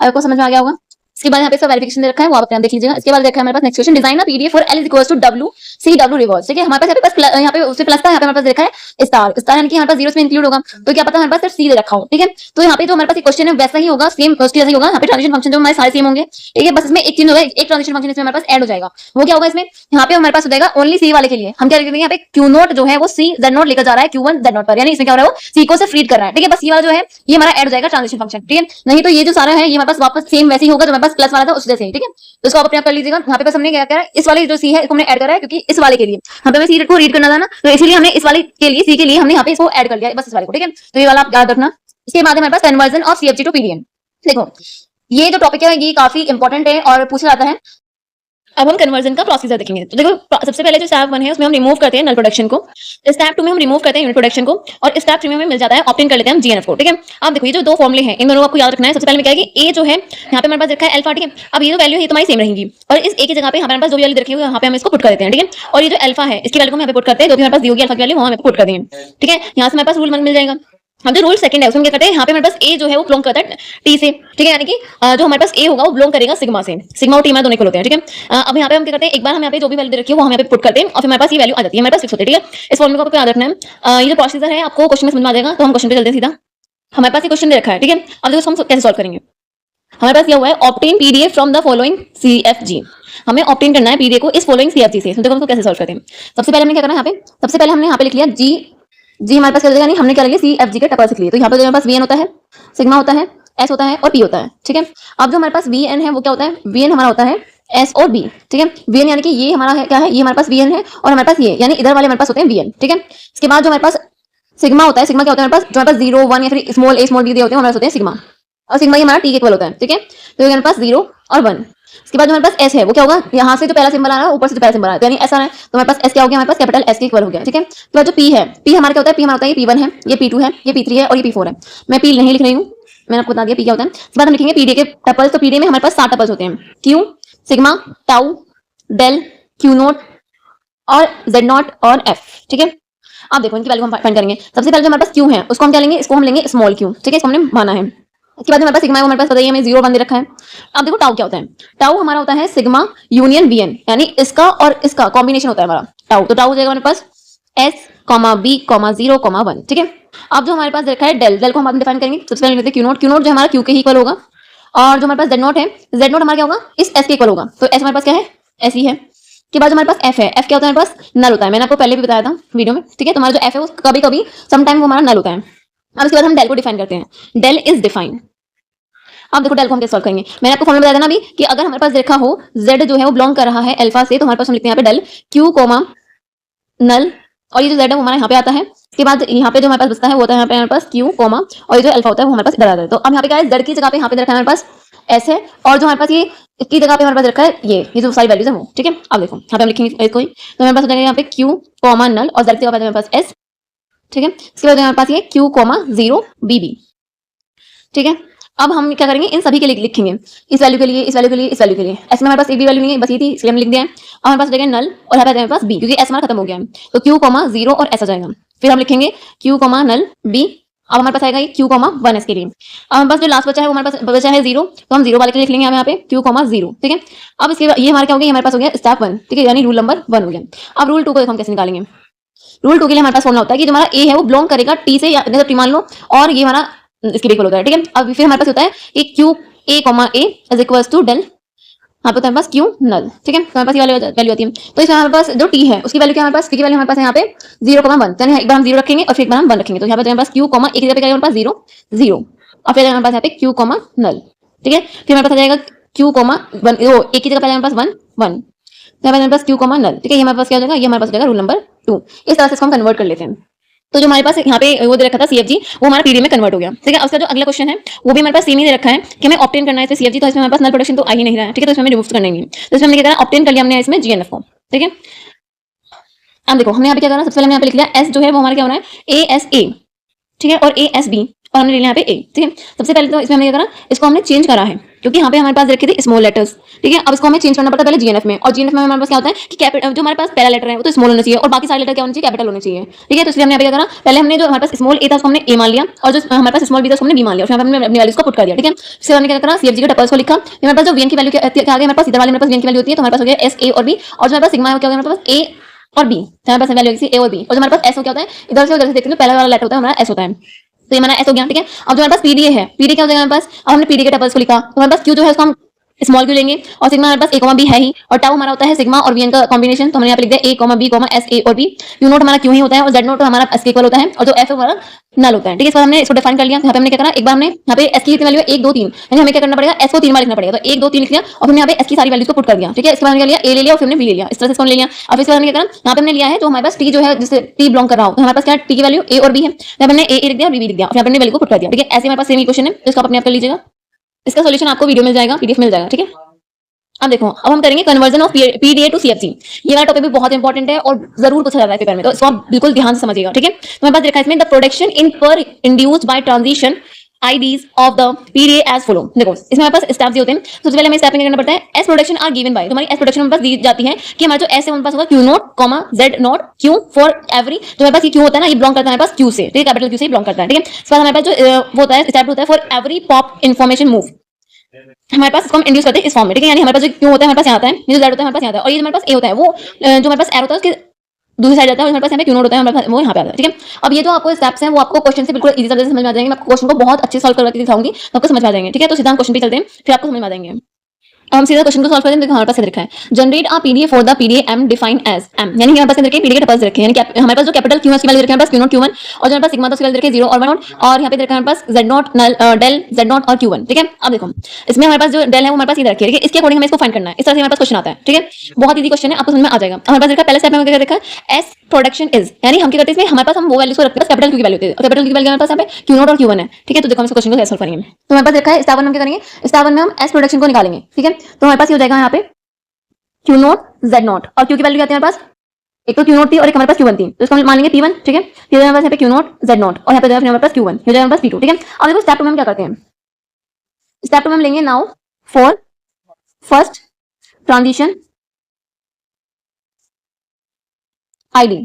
आपको समझ में आ गया होगा। इसके बाद यहाँ पे सब वेरिफिकेशन दे रखा है, वो आप अपने देख लीजिएगा। इसके बाद देखा है हमारे पास next question, design of PDF for L is equals to W C W reverse, ठीक है। हमारे पास यहाँ पे उससे प्लस था, यहाँ पे हमारे पास देखा है स्टार स्टार, यानी कि हमारे पास जीरो में इंक्लूड होगा, तो क्या पता हमारे पास सिर्फ सी दे रखा हो, ठीक है। तो यहाँ पे जो हमारे पास क्वेश्चन है वैसा ही होगा, सेम उसके जैसा ही होगा। यहाँ पे ट्रांजिशन फंक्शन जो हमारे सारे सेम होंगे, ठीक है। बस इसमें एक चीज होगा, एक ट्रांजिशन फंक्शन इसमें हमारे पास ऐड हो जाएगा। वो क्या होगा, इसमें यहाँ पे हमारे पास हो जाएगा ओनली सी वाले के लिए हम क्या लिखेंगे, यहाँ पे क्यू नोट जो है वो सी जेड नोट लेकर जा रहा है Q1 जेड नोट पर, यानी इसमें क्या हो रहा है, वो सी को सिर्फ रीड कर रहा है, ठीक है। बस सी वाला जो है ये हमारा ऐड हो जाएगा ट्रांजिशन फंक्शन, ठीक है। नहीं तो ये जो सारा है ये हमारे पास वापस सेम वैसे ही होगा जो हमारे पास प्लस वाला था उस जैसे ही, ठीक है। तो इसको आप अपने आप कर लीजिएगा। यहाँ पे बस हमने क्या करा, इस वाले जो सी है इसको हमने ऐड करा है, क्योंकि इस वाले के लिए यहाँ पे हमें सी को रीड करना था ना, तो इसलिए हमने इस वाले के लिए सी के लिए हमने यहाँ पे इसको ऐड कर लिया, बस इस वाले को, ठीक है। तो ये वाला आप याद रखना। इसके बाद हमारे पास conversion of CFG to PDN। देखो ये जो टॉपिक है ये काफी इंपॉर्टेंट है और पूछा जाता है। अब हम कन्वर्जन का प्रोसीजर देखेंगे। तो देखो सबसे पहले जो स्टेप 1 है उसमें हम रिमूव करते हैं नल प्रोडक्शन को, स्टेप 2 में हम रिमूव करते हैं यूनिट प्रोडक्शन को, और स्टेप 3 में हमें मिल जाता है ऑब्टेन कर लेते हैं हम जीएनएफ को। ठीक है, अब देखो ये जो दो फॉर्मूले हैं इन दोनों को आपको याद रखना है। सबसे पहले में क्या है कि ए जो है यहाँ पे हमारे पास रखा है अल्फा। ठीक है, अब ये जो वैल्यू है ये तुम्हारी सेम रहेगी, और इस ए की जगह पे हमारे पास जो भी वैल्यू रखी हुई है यहाँ पे हम इसको पुट कर देते हैं। ठीक है, और ये जो अल्फा है इसकी वैल्यू को हम यहाँ पे पुट करते हैं, जो भी हमारे पास दी होगी अल्फा की वैल्यू वहां पे पुट कर देंगे। ठीक है, यहाँ से हमारे पास रूल मिल जाएगा। हम जो रूल सेकंड है उसमें क्या करते हैं, यहाँ पे हमारे पास ए जो है वो बिलोंग करता है टी से। ठीक है, यानी कि जो हमारे पास ए होगा वो बिलोंग करेगा सिग्मा से। सिग्मा और टी हमारे दोनों इक्वल होते हैं। ठीक है, अब यहाँ पे हम क्या करते हैं, एक बार हम यहाँ पे जो भी वैल्यू रखी है वो हम यहाँ पे पुट करते हैं और फिर हमारे पास ये वैल्यू आ जाती है, हमारे पास फिक्स होती है। ठीक है, इस फॉर्मूले को आपको याद रखना है। ये जो प्रोसीजर है आपको क्वेश्चन में समझ में आ जाएगा। तो हम क्वेश्चन पे चलते हैं सीधा। हमारे पास ये क्वेश्चन दे रखा है। ठीक है, अब देखो हम कैसे सॉल्व करेंगे। हमारे पास ये हुआ है obtain PDF from the following CFG. हमें ऑब्टेन करना है पीडीएफ को इस फॉलोइंग सीएफजी से। तो देखो हम कैसे सॉल्व करते हैं। सबसे पहले हमने क्या करना है, यहाँ पे सबसे पहले हमने यहाँ पे लिख लिया जी हमारे पास क्या हो जाएगा, हमने क्या लिया सी एफ जी के टपल्स लिख लिए। तो यहाँ पे हमारे पास वी एन होता है, सिग्मा होता है, एस होता है और पी होता है। ठीक है, अब जो हमारे पास वी एन है वो क्या होता है, वी एन हमारा होता है एस और बी। ठीक है, वी एन यानी कि ये हमारा है क्या है, ये हमारे पास वी एन है और हमारे पास ये यानी इधर वाले हमारे पास होते हैं वी एन। ठीक है, इसके बाद जो हमारे पास सिग्मा होता है, सिग्मा क्या होता है हमारे पास, जो हमारे पास 0 1 या फिर स्मॉल ए स्मॉल बी दिए होते हैं हमारे पास होते हैं सिग्मा, और सिग्मा ये हमारा टी के इक्वल होता है। ठीक है, तो हमारे पास 0 और 1। इसके बाद जो हमारे पास एस है वो क्या होगा, यहाँ से जो पहला सिंबल आ रहा है ऊपर से जो पहला सिंबल आ रहा है, तो यानी ऐसा है, तो हमारे पास एस क्या हो गया, हमारे पास कैपिटल एस के इक्वल हो गया। ठीक है, तो जो पी है, पी हमारा क्या होता है, पी हमारा होता है ये P1 है, ये P2 है, ये P3 है और ये P4 है। मैं पी नहीं लिख रही हूँ, मैंने आपको बता दिया पी क्या होता है। इसके बाद हम लिखेंगे पीडी के टपल्स। तो पीडी में हमारे पास 7 टपल्स होते हैं, Q, sigma, tau, del, Q naught और जेड नॉट और एफ। ठीक है, अब देखो इनकी वैल्यू हम फाइंड करेंगे। सबसे पहले जो हमारे पास क्यू है उसको हम क्या लेंगे, इसको हम लेंगे स्मॉल क्यू। ठीक है, इसको हमने माना है। इसके बाद हमारे पास सिग्मा है, हमारे पास पता ही हमें 0 1 दे रखा है। अब देखो टाउ क्या होता है, टाउ हमारा होता है सिग्मा यूनियन वीएन, यानी इसका और इसका कॉम्बिनेशन होता है हमारा टाउ। तो टाउ हो जाएगा हमारे पास s comma b comma 0 comma 1। ठीक है, अब जो हमारे पास रखा है डेल, डेल को हम बाद में डिफाइन करेंगे। सबसे पहले लेते हैं क्यू नोट, क्यू नोट जो हमारा क्यू के ही इक्वल होगा, और जो हमारे पास जेड नोट है, जेड नोट हमारा क्या होगा, इस एस के इक्वल होगा। तो एस हमारे पास क्या है, एस ही है। के बाद हमारे पास एफ है, एफ क्या होता है हमारे पास, नल होता है। मैंने आपको पहले भी बताया था वीडियो में। ठीक है, तो हमारा जो एफ है वो कभी कभी समटाइम वो हमारा नल होता है। अब इसके बाद हम डेल को डिफाइन करते हैं, डेल इज डिफाइन। अब देखो डेल को हम कैसे सॉल्व करेंगे, मैंने आपको फॉर्मूला बताया था ना अभी कि अगर हमारे पास देखा हो z जो है वो बिलोंग कर रहा है अल्फा से, तो हमारे पास हम लिखते हैं यहाँ पे डेल q कोमा नल, और ये जो z है वो हमारा यहाँ पे आता है। इसके बाद यहाँ पे जो हमारे पास बचता है वो होता है यहाँ पे हमारे पास q कोमा, और ये जो अल्फा होता है वो हमारे पास इधर आता है। तो अब यहाँ पे क्या है, z की जगह पे यहाँ पे रखा है हमारे पास s है, और जो हमारे पास ये इसकी जगह पे हमारे पास रखा है ये जो सारी वैल्यूज है वो। ठीक है, अब देखो यहाँ पे हम लिखेंगे इसको ही, तो हमारे पास हो जाएगा यहाँ पे q कोमा नल और z की जगह पे हमारे पास s। ठीक है, इसके बाद हमारे पास ये q कोमा 0 bb। ठीक है, अब हम क्या करेंगे, इन सभी के लिए लिखेंगे, इस वैल्यू के लिए, इस वैल्यू के लिए, इस वैल्यू के लिए। एस में हमारे पास एक भी वैल्यू नहीं है, बस ये थी इसलिए हमने लिख दिया है। अब हमारे पास हो जाएगा नल और यहाँ पे हमारे पास बी, क्योंकि एस हमारा खत्म हो गया है। तो क्यू कोमा 0 और एस आ जाएगा। फिर हम लिखेंगे क्यू कोमा नल बी। अब हमारे पास आएगा ये क्यू कोमा 1 एस के लिए। अब हमारे पास जो लास्ट बचा है वो हमारे पास बचा है 0, तो हम 0 वाले के लिए लिख लेंगे यहाँ पे क्यू कोमा 0। ठीक है, अब इसके ये हमारा क्या हो गया, हमारे पास हो गया स्टेप 1। ठीक है, यानी रूल नंबर 1 हो गया। अब रूल 2 को हम कैसे निकालेंगे। रूल 2 के लिए हमारे पास फॉर्मूला होता है कि जो हमारा ए है वो बिलोंग करेगा टी से, या टी मान लो, और ये हमारा इसके इक्वल होता है। ठीक है, अब फिर हमारे पास होता है कि Q A comma A is equals to del, यहाँ पे हमारे पास क्यू नल। ठीक है, तो हमारे पास ये वैल्यू आती है। तो इसमें हमारे पास जो टी है उसकी वैल्यू क्या है, हमारे पास की वैल्यू हमारे पास है यहाँ पे 0,1, यानी एक बार हम 0 रखेंगे और फिर एक बार हम 1 रखेंगे। तो यहाँ पे हमारे पास क्यू कॉमा एक जगह पे क्या है हमारे पास 0 0, और फिर हमारे पास यहाँ पे क्यू कॉमा नल। ठीक है, फिर हमारे पास आ जाएगा क्यू कॉमा 1, एक की जगह पे हमारे पास 1 1, तो हमारे पास क्यू कॉमा नल। ठीक है, ये हमारे पास क्या हो जाएगा, ये हमारे पास हो जाएगा रूल नंबर 2। इस तरह से इसको हम कन्वर्ट कर लेते हैं। तो जो हमारे पास यहाँ पे वो दे रखा था सीएफजी, वो हमारा पीडीएफ में कन्वर्ट हो गया। ठीक है, उसका जो अगला क्वेश्चन है वो भी हमारे पास सेम ही दे रखा है कि हमें ऑब्टेन करना है इसे सीएफजी, तो इसमें हमारे पास नल प्रोडक्शन तो आ ही नहीं रहा है। ठीक है, तो इसमें हमें रिमूव करना है। तो इसमें हमने क्या करा, ऑब्टेन कर लिया हमने इसमें जीएनएफ को। ठीक है, अब देखो हमने यहाँ पे क्या करना, सबसे पहले हमने यहाँ पे लिख लिया एस जो है वो हमारा क्या होना है ए एस ए। ठीक है, और ए एस बी, और हमने लिया यहाँ पे ए। ठीक है, सबसे पहले तो इसमें हमने क्या करा, इसको हमने चेंज करा है क्योंकि यहाँ पे हमारे पास रखे थे स्मॉल लेटर्स। ठीक है, अब इसको हमें चेंज करना पड़ता है पहले जीएनएफ में, और जीएनएफ में हमारे पास क्या होता है कि कैपिटल जो हमारे पास पहला लेटर है वो तो स्मॉल होना चाहिए और बाकी सारे लेटर क्या होने चाहिए, कैपिटल होने चाहिए। ठीक है, तो इसलिए हमने यहाँ पे क्या करा, पहले हमने जो हमारे पास स्मॉल ए था उसको हमने ए मान लिया, और जो हमारे पास स्मॉल बी था उसको हमने बी मान लिया, फिर हमने अपनी वैल्यूज को पुट कर दिया। ठीक है, फिर हमने क्या करा, सीएफजी के टपल्स को लिखा। हमारे पास जो वीएन की वैल्यू क्या आ गई, हमारे पास इधर वाले हमारे पास वीएन की वैल्यू होती है, तो हमारे पास हो गया एस ए और बी, और जो हमारे पास सिग्मा है क्या हो गया हमारे पास ए और बी, हमारे पास वैल्यू होगी ए और बी, और जो हमारे पास एस क्या होता है, इधर से उधर से देखते हैं पहला वाला लेटर होता है हमारा एस होता है, तो ये हमारा एस हो गया। ठीक है, अब जो हमारे पास पीडीए है, पीडी क्या हो जाएगा हमारे पास, अब हमने पीडी के टपल्स को लिखा, तो हमारे पास क्यू जो है उसको हम स्मॉल क्यू लेंगे, और सिग्मा हमारे पास ए कॉमा बी है ही, और टाउ हमारा होता है सिग्मा और वीएन का कॉम्बिनेशन, तो हमने यहाँ पे लिख दिया a comma b comma s a और बी। यू नोट हमारा क्यू ही होता है, और जेड नोट हमारा एस के इक्वल होता है, और जो एफ हमारा नल होता है। ठीक है, इसको हमने इसको डिफाइन कर लिया। यहाँ पे हमने क्या करा, एक बार हमने यहाँ पे एस की वैल्यू 1 2 3, यानी हमें क्या करना पड़ेगा, एस को 3 बार लिखना पड़ेगा, तो 1 2 3 लिख लिया, और हमने यहाँ पे एस की सारी वैल्यूज को पुट कर दिया। ठीक है, इसके बाद हमने लिया ए ले लिया और फिर हमने बी ले लिया, इस तरह से इसको ले लिया। अब इसके बाद हमने क्या करा, यहाँ पे हमने लिया है जो हमारे पास टी जो है जिससे टी बिलोंग कर रहा हो, तो हमारे पास क्या टी की वैल्यू ए और बी है, तो हमने ए लिख दिया और बी लिख दिया, और यहाँ पे हमने वैल्यू को पुट कर दिया। ठीक है, ऐसे हमारे पास सेम इक्वेशन है, इसको आप अपने आप कर लीजिएगा। इसका सॉल्यूशन आपको वीडियो मिल जाएगा, पीडीएफ मिल जाएगा। ठीक है, अब देखो, अब हम करेंगे conversion of PDA to CFC. ये वाला टॉपिक भी बहुत इंपॉर्टेंट है और जरूर पूछा जाता है पेपर में, तो इसको आप बिल्कुल ध्यान से समझिएगा, ठीक है। तो मेरे पास लिखा है इसमें द प्रोडक्शन इन पर induced by transition IDs of the PDA as follow। देखो इसमें हमारे पास स्टेप्स होते हैं। सबसे पहले हमें स्टेप में क्या करना पड़ता है, S production are given by. तुम्हारी एस प्रोडक्शन हमारे पास दी जाती है कि हमारा जो एस है हमारे पास होगा Q not comma Z nought Q for every. जो हमारे पास ये क्यू होता है ना, ये बिलोंग करता है हमारे पास क्यू से, ठीक है, कैपिटल क्यू से बिलोंग करता है, ठीक है। इसके बाद हमारे पास जो वो होता है स्टेप होता है for every pop information move. हमारे पास इसको हम इंड्यूस करते हैं इस फॉर्म में, ठीक है। यानी हमारे पास जो क्यू होता है हमारे पास यहाँ आता है, ये जो जेड होता है हमारे पास यहाँ आता है, और ये हमारे पास ए होता है वो जो हमारे पास एरो होता है उसके दूसरी साइड जाता है, और हमारे पास यहाँ पे क्यू नोट होता है, हमारे पास वो यहाँ पे आता है, ठीक है। अब ये जो आपको स्टेप्स हैं वो आपको क्वेश्चन से बिल्कुल इजी तरह से समझ में आ जाएंगे। मैं आपको क्वेश्चन को बहुत अच्छे सॉल्व करके दिखाऊंगी, तो आपको समझ में आ जाएंगे, ठीक है। तो सीधा हम क्वेश्चन पे चलते हैं, फिर आपको समझ में आ जाएंगे। अब हम सीधा क्वेश्चन को सॉल्व करते हैं। देखो हमारे पास लिखा है generate a PDA for the PDA M define as M, यानी हमारे पास अंदर के पीडीए के टपल्स रखे हैं, यानी हमारे पास जो कैपिटल क्यू है उसकी वैल्यू रखे हैं हमारे पास क्यू नॉट क्यू1, और जो हमारे पास सिग्मा उसकी वैल्यू रखे 0 और 1 नॉट, और यहाँ पे रखा है हमारे पास z nought del z not और क्यू1, ठीक है। अब देखो इसमें हमारे पास जो डेल है वो हमारे पास इधर रखी है, ठीक है। इसके अकॉर्डिंग हमें इसको फाइंड करना है। इस तरह से हमारे पास क्वेश्चन आता है, ठीक है। बहुत इजी क्वेश्चन है, आपको समझ में आ जाएगा। हमारे पास देखा पहले स्टेप में क्या देखा एस प्रोडक्शन इज, यानी हम क्या करते हैं इसमें हमारे पास हम वो वैल्यूज को रखते हैं कैपिटल क्यू की वैल्यू होती है, कैपिटल क्यू की वैल्यू हमारे पास यहाँ पे क्यू नॉट और क्यू1 है, ठीक है। तो देखो हम इस क्वेश्चन को कैसे सॉल्व करेंगे। तो हमारे पास देखा है स्टेप 1 में क्या करेंगे, स्टेप 1 में हम एस प्रोडक्शन को निकालेंगे, ठीक है। तो हमारे पास ये हो जाएगा यहाँ पे क्यू नॉट जेड नॉट, और क्यू की वैल्यू आती है हमारे पास, एक तो क्यू नॉट थी और एक हमारे पास क्यू1 थी, तो इसको हम मान लेंगे P1, ठीक है। फिर हमारे पास यहाँ पे क्यू नॉट जेड नॉट, और यहाँ पे हमारे पास Q1, ये हमारे पास P2, ठीक है। अब देखो स्टेप 2 में हम क्या करते हैं, स्टेप 2 में हम लेंगे now for first transition ID.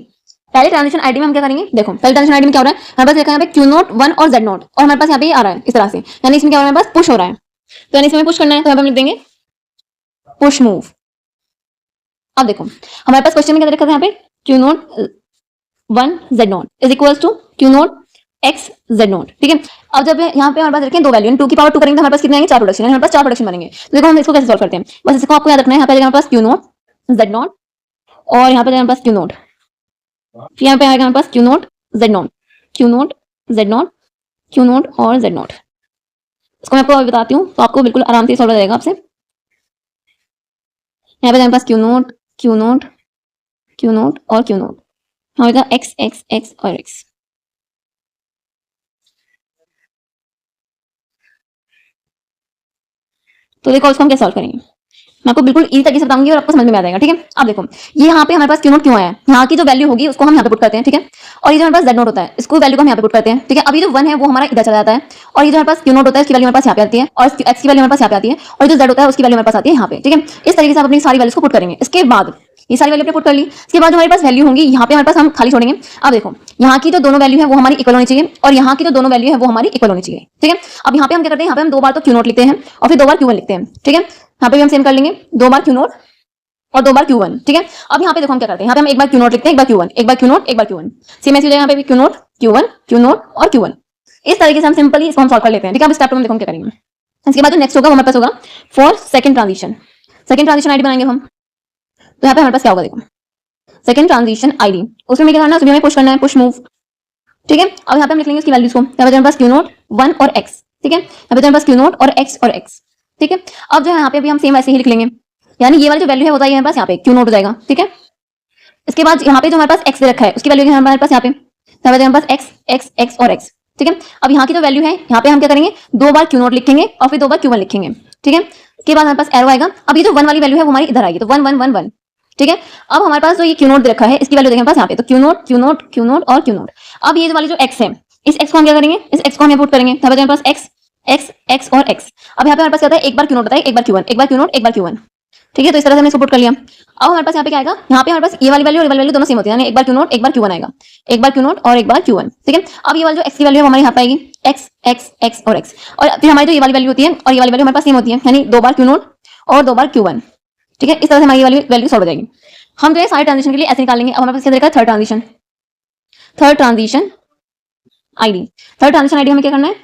पहले ट्रांजिशन आईडी में हम क्या करेंगे, देखो पहले ट्रांजिशन आईडी में क्या हो रहा है, हमारे पास देखा यहाँ पे क्यू नॉट 1 और जेड नॉट, और हमारे पास यहाँ पे आ रहा है इस तरह से, यानी इसमें क्या हो रहा है हमारे पास पुश हो रहा है, तो यानी इसमें पुश करना है, तो यहाँ पे हम लिख देंगे पुश मूव। अब देखो हमारे पास क्वेश्चन में क्या लिखा था यहाँ पे Q naught 1 Z naught is equal to Q naught X Z naught, ठीक है। अब जब यहाँ पे हमारे पास रखें दो वैल्यू, 2 की पावर 2 करेंगे तो हमारे पास कितने आएंगे, 4 प्रोडक्शन, हमारे पास 4 प्रोडक्शन बनेंगे। तो देखो हम इसको कैसे सॉल्व करते हैं, बस इसको आपको याद रखना है। यहाँ पे हमारे पास क्यू नॉट जेड नॉट, और यहाँ पे हमारे पास क्यू नॉट, फिर यहाँ पे आएगा हमारे पास q nought z nought, q nought z nought, q nought और जेड नॉट। इसको मैं आपको बताती हूँ तो आपको बिल्कुल आराम से सॉल्व हो जाएगा आपसे। यहाँ पे हमारे पास q nought q nought q nought और क्यू नॉट, होगा एक्स एक्स एक्स और एक्स। तो देखो इसको हम कैसे सॉल्व करेंगे, मैं आपको बिल्कुल इजी तरीके से बताऊंगी और आपको समझ में आ जाएगा, ठीक है। अब देखो ये यहाँ पे हमारे पास क्यू नॉट क्यों आया है, यहाँ की जो वैल्यू होगी उसको हम यहाँ पे पुट करते हैं, ठीक है। और ये जो हमारे पास जेड नॉट होता है इसको वैल्यू को हम यहाँ पे पुट करते हैं, ठीक है। अभी जो 1 है वो हमारा इधर चला जाता है, और ये जो हमारे पास क्यू नॉट होता है इसकी वैल्यू हमारे पास यहाँ पे आती है, और एक्स की वैल्यू हमारे पास यहाँ पे आती है, और जो जेड होता है उसकी वैल्यू हमारे पास आती है यहाँ पे, ठीक है। इस तरीके से आप अपनी सारी वैल्यूज को पुट करेंगे। इसके बाद ये सारी वैल्यू पुट कर ली, इसके बाद जो हमारे पास वैल्यू होंगी यहाँ पे हमारे पास हम खाली छोड़ेंगे। अब देखो यहाँ की जो दोनों वैल्यू है वो हमारी इक्वल होनी चाहिए, और यहाँ की जो दोनों वैल्यू है वो हमारी इक्वल होनी चाहिए, ठीक है। अब यहाँ पे हम क्या करते हैं, यहाँ पे हम 2 बार तो क्यू नॉट लिखते हैं और फिर 2 बार क्यू1 लिखते हैं, ठीक है। यहाँ पे भी हम सेम कर लेंगे, 2 बार क्यू नॉट और 2 बार क्यू1, ठीक है। अब यहाँ पे देखो हम क्या करते हैं, यहाँ पे हम एक बार क्यू नॉट लिखते हैं, एक बार क्यू1, एक बार क्यू नॉट, एक बार क्यू1, सेम ऐसे हो जाएगा यहाँ पे भी क्यू नॉट क्यू1 क्यू नॉट और क्यू1। इस तरीके से हम सिंपली इसको हम सॉल्व कर लेते हैं, ठीक है। अब स्टेप 2 में देखो हम क्या करेंगे। इसके बाद जो नेक्स्ट होगा वो हमारे पास होगा for second transition, second transition ID बनाएंगे हम। तो यहाँ पे हमारे पास क्या होगा, देखो सेकंड ट्रांजिशन आईडी, उसमें क्या करना है, उसमें हमें पुश करना है, पुश मूव, ठीक है। अब यहाँ पे हम लिख लेंगे उसकी वैल्यूज को, यहाँ पे हमारे पास क्यू नॉट 1 और x, ठीक है। यहाँ पे हमारे पास क्यू नॉट और x, ठीक है। अब जो है यहाँ पे भी हम सेम ऐसे ही लिख लेंगे, यानी ये वाली जो वैल्यू है होता है हमारे पास यहाँ पे क्यू नॉट हो जाएगा, ठीक है। इसके बाद यहाँ पे जो हमारे पास x दे रखा है उसकी वैल्यू है हमारे पास यहाँ पे हमारे पास x और x, ठीक है। अब यहाँ की जो वैल्यू है यहाँ पे हम क्या करेंगे, 2 बार क्यू नॉट लिखेंगे और फिर 2 बार क्यू1 लिखेंगे, ठीक है। इसके बाद हमारे पास एरो आएगा। अब ये जो 1 वाली वैल्यू है वो हमारी इधर आएगी, तो 1 1 1 1, ठीक है। अब हमारे पास जो ये क्यू नॉट दे रखा है इसकी वैल्यू देखेंगे पास यहाँ पे, तो Q nought q nought q nought और क्यू नॉट। अब ये वाली जो x है इस x को हम क्या करेंगे, इस x को हम पुट करेंगे, हमारे पास x x x और x। अब यहाँ पे हमारे पास क्या होता है, एक बार क्यू नॉट होता है, एक बार क्यू1, एक बार क्यू नॉट, एक बार क्यू1, ठीक है। तो इस तरह से हमने इसको पुट कर लिया। अब हमारे पास यहाँ पे क्या आएगा, यहाँ पे हमारे पास ये वाली वैल्यू और ये वाली वैल्यू दोनों सेम होती है, यानी एक बार क्यू नॉट एक बार क्यू1 आएगा, एक बार क्यू नॉट और एक बार क्यू1, ठीक है। अब ये वाली जो x की वैल्यू है हमारे यहाँ पे आएगी x x x और x, और फिर हमारी जो ये वाली वैल्यू होती है और ये वाली वैल्यू हमारे पास सेम होती है, यानी 2 बार क्यू नॉट और 2 बार क्यू1, ठीक है। इस तरह से हमारी वाली वैल्यू सॉल्व हो जाएगी। हम जो है सारे ट्रांजिशन के लिए ऐसे निकालेंगे। अब हमारे पास क्या देखा, third transition ID, third transition ID हमें क्या करना है,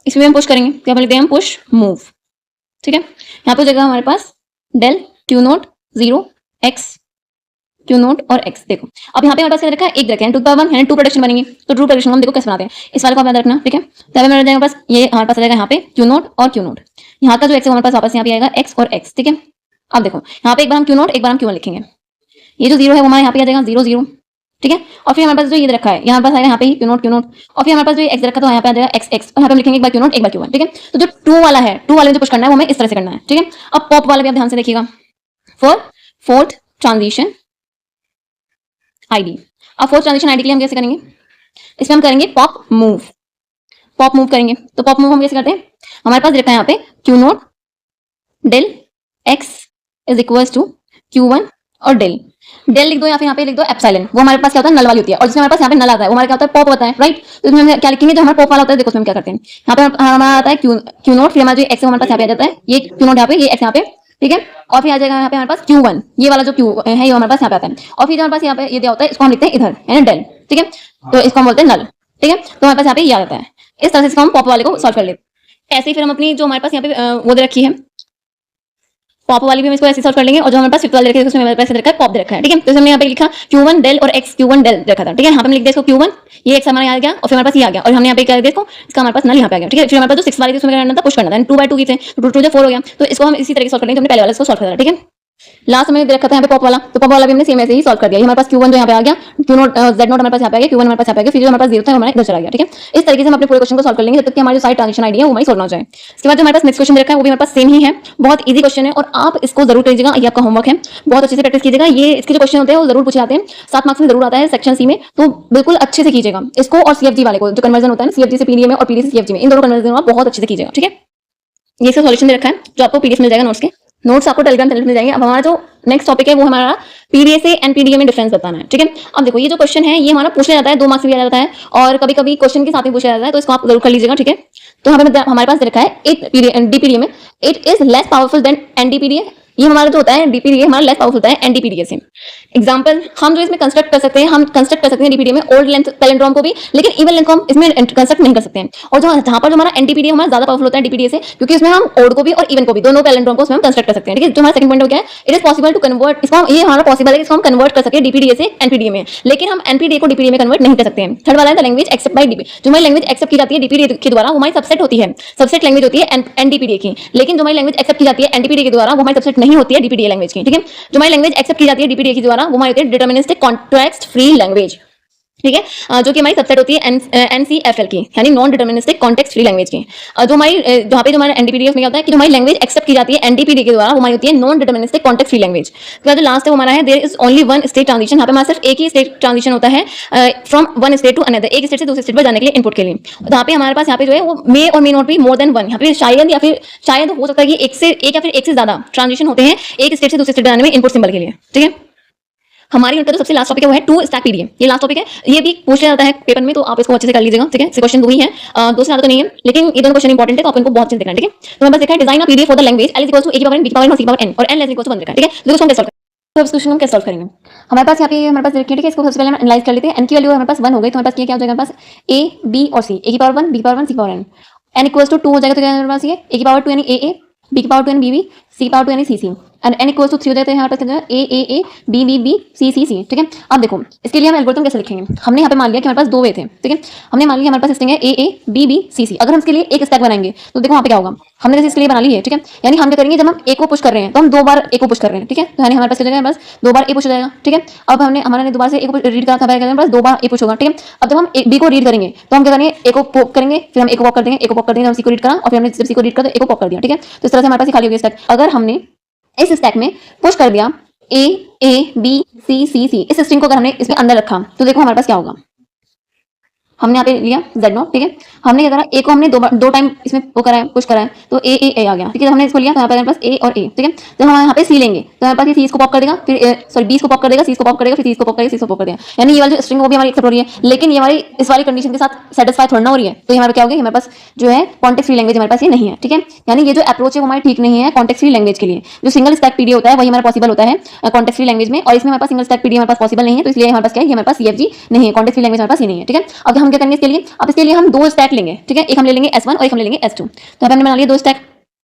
इसमें हम पुश करेंगे, क्या लिखते हैं हम, पुश मूव, ठीक है। यहाँ पे जगह हमारे पास del q nought 0 x q nought और x। देखो अब यहाँ पे हमारे पास क्या रखा है, एक रखे हैं 2 पावर 1, यानी 2 प्रोडक्शन बनेंगे। तो 2 प्रोडक्शन हम देखो कैसे बनाते हैं, इस वाले को याद रखना, ठीक है। तब हमारे जाएगा पास ये हमारे पास रहेगा यहाँ पे क्यू नॉट और क्यू नॉट, यहाँ का जो x है हमारे पास वापस यहाँ पे आएगा x और x, ठीक है। अब देखो यहाँ पे एक बार हम क्यू नॉट एक बार हम क्यू1 लिखेंगे, ये जो 0 है वो हमारे यहाँ पे आ जाएगा 0 0, ठीक है। और फिर हमारे पास जो ये रखा है, यहाँ पास आएगा यहाँ पे क्यू नोट, और फिर हमारे पास जो एक्स रखा तो यहाँ पे आ जाएगा एक्स एक्स, और यहाँ पे हम लिखेंगे एक बार क्यू नोट एक बार क्यू वन। ठीक है, तो जो टू वाला है, टू वाले में जो पुश करना है वो हमें इस तरह से करना है। ठीक है, अब पॉप वाला भी आप ध्यान से देखिएगा, फॉर फोर्थ ट्रांजिशन आईडी। अब फोर्थ ट्रांजिशन आईडी के लिए हम कैसे करेंगे, इसमें हम करेंगे पॉप मूव, पॉप मूव करेंगे। तो पॉप मूव हम कैसे करते हैं, हमारे पास लिखा है यहाँ पे Q naught del X is equal to Q one और डेल लिख दो, या फिर यहाँ पे लिख दो एप्सिलॉन। वो हमारे पास क्या होता है, नल वाली होती है, और जिसमें हमारे पास यहाँ पे नल आता है वो हमारा क्या होता है, पॉप होता है, राइट। तो इसमें हम क्या लिखेंगे, जो हमारा पॉप वाला होता है, देखो उसमें क्या करते हैं, यहाँ पे हमारा आता है क्यू नोट, फिर हमारा जो एक्स हमारे पास यहाँ पे आ जाता है, ये क्यू नोट यहाँ पे, ये एक्स यहाँ पे, ठीक है। और फिर आ जाएगा यहाँ पे हमारे पास क्यू वन, ये वाला जो क्यू है ये हमारे पास यहाँ पे आता है, और फिर जो हमारे पास यहाँ पे ये दिया होता है इसको हम लिखते हैं इधर, है ना, डेल। ठीक है, तो इसको हम बोलते हैं नल। ठीक है, तो हमारे पास यहाँ पे ये आ जाता है, इस तरह से इसको हम पॉप वाले को सॉल्व कर लेते हैं। ऐसे ही फिर हम अपनी जो हमारे पास यहाँ पे वो दे रखी है पॉप वाली भी हम इसको ऐसे सॉल्व कर लेंगे, और जो हमारे पास फिफ्थ वाले रखे उसमें हमारे पास रखा है पॉप दे रखा है। ठीक है, तो हमने यहाँ पे लिखा Q1 डेल और x Q1 डेल रखा था। ठीक है, यहाँ पे हम लिख दिया इसको Q1, ये x हमारा आ गया, और फिर हमारे पास ये आ गया, और हमने यहाँ पे क्या दिया इसको, इसका हमारे पास नल यहाँ पे आ गया। ठीक है, फिर हमारे पास जो 6 वाली थी उसमें करना था, पुश करना था, 2 by 2 की थे, तो 2 4 हो गया, तो इसको हम इसी तरीके से सॉल्व करेंगे, हमने पहले वाले को सॉल्व करा। ठीक है, लास्ट में रखा था यहाँ पे पॉप वाला, तो पॉप वाला भी हमने सेम ऐसे ही सॉल्व कर दिया। हमारे पास Q1 जो यहाँ पे आ गया, Q नोट Z नोट हमारे पास यहाँ पे आ गया, Q1 हमारे पास यहाँ पे आ गया, फिर जो हमारे पास 0 था हमारा इधर चला गया। ठीक है, इस तरीके से हम अपने पूरे क्वेश्चन को सॉल्व कर लेंगे जब तक कि हमारी जो सारी ट्रांजिशन आईडी है वो हमारी सॉल्व ना हो जाए। इसके बाद जो हमारे पास नेक्स्ट क्वेश्चन रखा है वो भी हमारे पास सेम ही है, बहुत ईजी क्वेश्चन है, और आप इसको जरूर कीजिएगा, ये आपका होमवर्क है, बहुत अच्छे से प्रैक्टिस कीजिएगा। ये इसके जो क्वेश्चन होते हैं वो जरूर पूछे जाते हैं, 7 मार्क्स में जरूर आता है सेक्शन सी में, तो बिल्कुल अच्छे से कीजिएगा इसको। और सीएफजी वाले को जो कन्वर्जन होता है ना, सीएफजी से पीडीए में और पीडीए से सीएफजी में, इन दोनों कन्वर्जन आप बहुत अच्छे से कीजिएगा। ठीक है, ये इसका सॉल्यूशन दे रखा है, जो आपको पीडीएफ मिल जाएगा, नोट्स के नोट्स आपको टेलीग्राम चैनल मिल जाएंगे। अब हमारा जो नेक्स्ट टॉपिक है वो हमारा पीडीए से एनपीडीए में डिफरेंस बताना है। ठीक है, अब देखो ये जो क्वेश्चन है ये हमारा पूछा जाता है, 2 मार्क्स में दिया जाता है, और कभी कभी क्वेश्चन के साथ में पूछा जाता है, तो इसको आप जरूर कर लीजिएगा। ठीक है, तो यहाँ पे हमारे पास लिखा है डीपीडीए में it is less powerful than NDPDA. ये हमारा जो होता है डीपीडीए हमारा लेस पावरफुल होता है एनडीपीडीए से। एग्जांपल हम जो इसमें कंस्ट्रक्ट कर सकते हैं, हम कंस्ट्रक्ट कर सकते हैं डीपीडीए में ओल्ड लेंथ पैलिंड्रोम को भी, लेकिन इवन लेंथ को हम इसमें कंस्ट्रक्ट नहीं कर सकते हैं। और जो जहां पर जो हमारा एनडीपीडीए हमारा ज्यादा पावरफुल होता है डीपीडीए से, क्योंकि इसमें हम ओल्ड को भी और इवन को भी, दोनों पैलिंड्रोम को उसमें हम कंस्ट्रक्ट कर सकते हैं। ठीक है, जो हमारा सेकंड पॉइंट हो गया है, it is possible to convert, इसको ये हमारा पॉसिबल है कि इसको हम कन्वर्ट कर सके डीपीडीए से एनपीडीए में, लेकिन हम एनपीडीए को डीपीडीए में कन्वर्ट नहीं कर सकते हैं। थर्ड वाला है the language except by DP, जो हमारी लैंग्वेज एक्सेप्ट की जाती है डीपीडीए के द्वारा वो हमारी सबसेट होती है, सबसेट लैंग्वेज होती है एनडीपीडीए की, लेकिन जो हमारी लैंग्वेज एक्सेप्ट की जाती है एनडीपीडीए के द्वारा वो हमारी सबसेट नहीं होती है डीपीडीए लैंग्वेज की। ठीक है, जो हमारी लैंग्वेज एक्सेप्ट की जाती है डीपीडीए के द्वारा वो हमारी डिटरमिनिस्टिक कॉन्टेक्स्ट फ्री लैंग्वेज। ठीक है, जो कि हमारी सबसेट होती है एनसीएफएल की, यानी non deterministic context free language की। जो हमारी जहाँ पे जो हमारा एनडीपीडीएफ में क्या होता है कि जो हमारी लैंग्वेज एक्सेप्ट की जाती है एनडीपीडी के द्वारा वो हमारी होती है non deterministic context free language. उसके बाद जो लास्ट है वो हमारा है there is only one state transition, यहाँ पे हमारा सिर्फ एक ही स्टेट ट्रांजिशन होता है from one state to another, एक स्टेट से दूसरे स्टेट पर जाने के लिए इनपुट के लिए। यहाँ पे हमारे पास यहाँ पे जो है वो मे और may not be more than one, यहाँ पे शायद हो सकता है कि एक या फिर एक से ज्यादा ट्रांजिशन होते हैं एक स्टेट से दूसरे स्टेट जाने में इनपुट सिंबल के लिए। ठीक है, हमारी उनका जो सबसे लास्ट टॉपिक है वो है टू स्टैक पीडीए, ये लास्ट टॉपिक है, ये भी पूछा जाता है पेपर में, तो आप इसको अच्छे से कर लीजिएगा। ठीक है, क्वेश्चन 2 ही है, 2 से ज्यादा तो नहीं है, लेकिन ये दोनों क्वेश्चन इंपॉर्टेंट है, तो आप इनको बहुत अच्छे से देखना। ठीक है, तो मैं बस देखा है design of PDA for the language L is equals to a की पावर एन बी की पावर एन और सी पावर एन, और एन लेस इक्वल्स टू 1 लिखा है। ठीक है, तो इसको हम कैसे सॉल्व करेंगे, तो इस क्वेश्चन को हम कैसे सॉल्व करेंगे, हमारे पास यहाँ पे हमारे पास देखिए। ठीक है, इसको सबसे पहले हम एनालाइज कर लेते हैं। एन की वैल्यू हमारे पास 1 हो गई, तो हमारे पास ये क्या हो जाएगा, हमारे पास ए बी और सी, ए की पावर 1 बी की पावर 1 सी की power N, N equals to 2 हो जाएगा, तो हमारे पास ये ए की पावर 2 यानी ए बी की पावर 2 यानी बी बी, सी की पावर 2 यानी c c, and n equals to 3 हो जाता है हमारे पास a B b B c c c. ठीक है, अब देखो इसके लिए हम एल्गोरिथम कैसे लिखेंगे, हमने यहाँ पे मान लिया कि हमारे पास 2 वे थे। ठीक है, हमने मान लिया हमारे पास स्ट्रिंग है ए बी बी सी सी, अगर हम इसके लिए एक स्टैक बनाएंगे तो देखो वहाँ पे क्या होगा, हमने जैसे इसके लिए बना ली है। ठीक है, यानी हम क्या करेंगे, जब हम ए को पुश कर रहे हैं तो हम 2 बार ए को पुश कर रहे हैं। ठीक है, तो यानी हमारे पास क्या जाएगा, बस 2 बार ए पुश हो जाएगा। ठीक है, अब हमारे दोबारा से ए को रीड करा था, बस 2 बार ए पुश होगा। ठीक है, अब जब हम बी को रीड करेंगे तो हम क्या करेंगे, ए को पॉप करेंगे, फिर हम ए को पॉप कर देंगे, ए को पॉप कर देंगे, हम सी को रीड करा, और फिर हमने जब सी को रीड कर ए को पॉप कर दिया। ठीक है, तो इस तरह से हमारे पास खाली हो गया स्टैक। अगर हमने इस स्टैक में पुश कर दिया ए बी सी सी सी, इस स्ट्रिंग को अगर हमने इसमें अंदर रखा तो देखो हमारे पास क्या होगा, हमने यहाँ पे लिया जेड नोट। ठीक है, हमने क्या करा, ए को हमने दो टाइम इसमें वो करा है, पुश करा है, तो ए आ गया। ठीक है, हमने इसको लिया तो यहाँ पे हमारे पास ए और ए। ठीक है, तो हम यहाँ पे सी लेंगे तो हमारे पास ये सी इसको पॉप कर देगा, फिर सॉरी बी इसको पॉप कर देगा, सी इसको पॉप करेगा, फिर सी इसको पॉप करेगा, सी इसको पॉप कर देगा, यानी ये वाली स्ट्रिंग वो भी हमारी एक्सेप्ट हो रही है, लेकिन ये हमारी इस वाली कंडीशन के साथ सेटिस्फाई थोड़ा ना हो रही है, तो हमारे क्या हो गया, हमारे पास जो है कॉन्टेक्स्ट फ्री लैंग्वेज हमारे पास ये नहीं है। ठीक है, यानी ये जो अप्रोच है वो हमारी ठीक नहीं है कॉन्टेक्स्ट फ्री लैंग्वेज के लिए। जो सिंगल स्टैक पीडीए होता है वही हमारा पॉसिबल होता है कॉन्टेक्स्ट फ्री लैंग्वेज में, और इसमें हमारे पास सिंगल स्टैक पीडीए हमारे पास पॉसिबल नहीं है, तो इसलिए हमारे पास क्या है, हमारे पास सीएफजी नहीं है, कॉन्टेक्स्ट फ्री लैंग्वेज हमारे पास ये नहीं है। ठीक है, अब हम क्या करेंगे इसके लिए, अब इसके लिए हम 2 स्टैक लेंगे। ठीक है, एक हम ले लेंगे S1 और एक हम ले लेंगे S2, तो यहाँ पे हमने बना लिया 2 स्टैक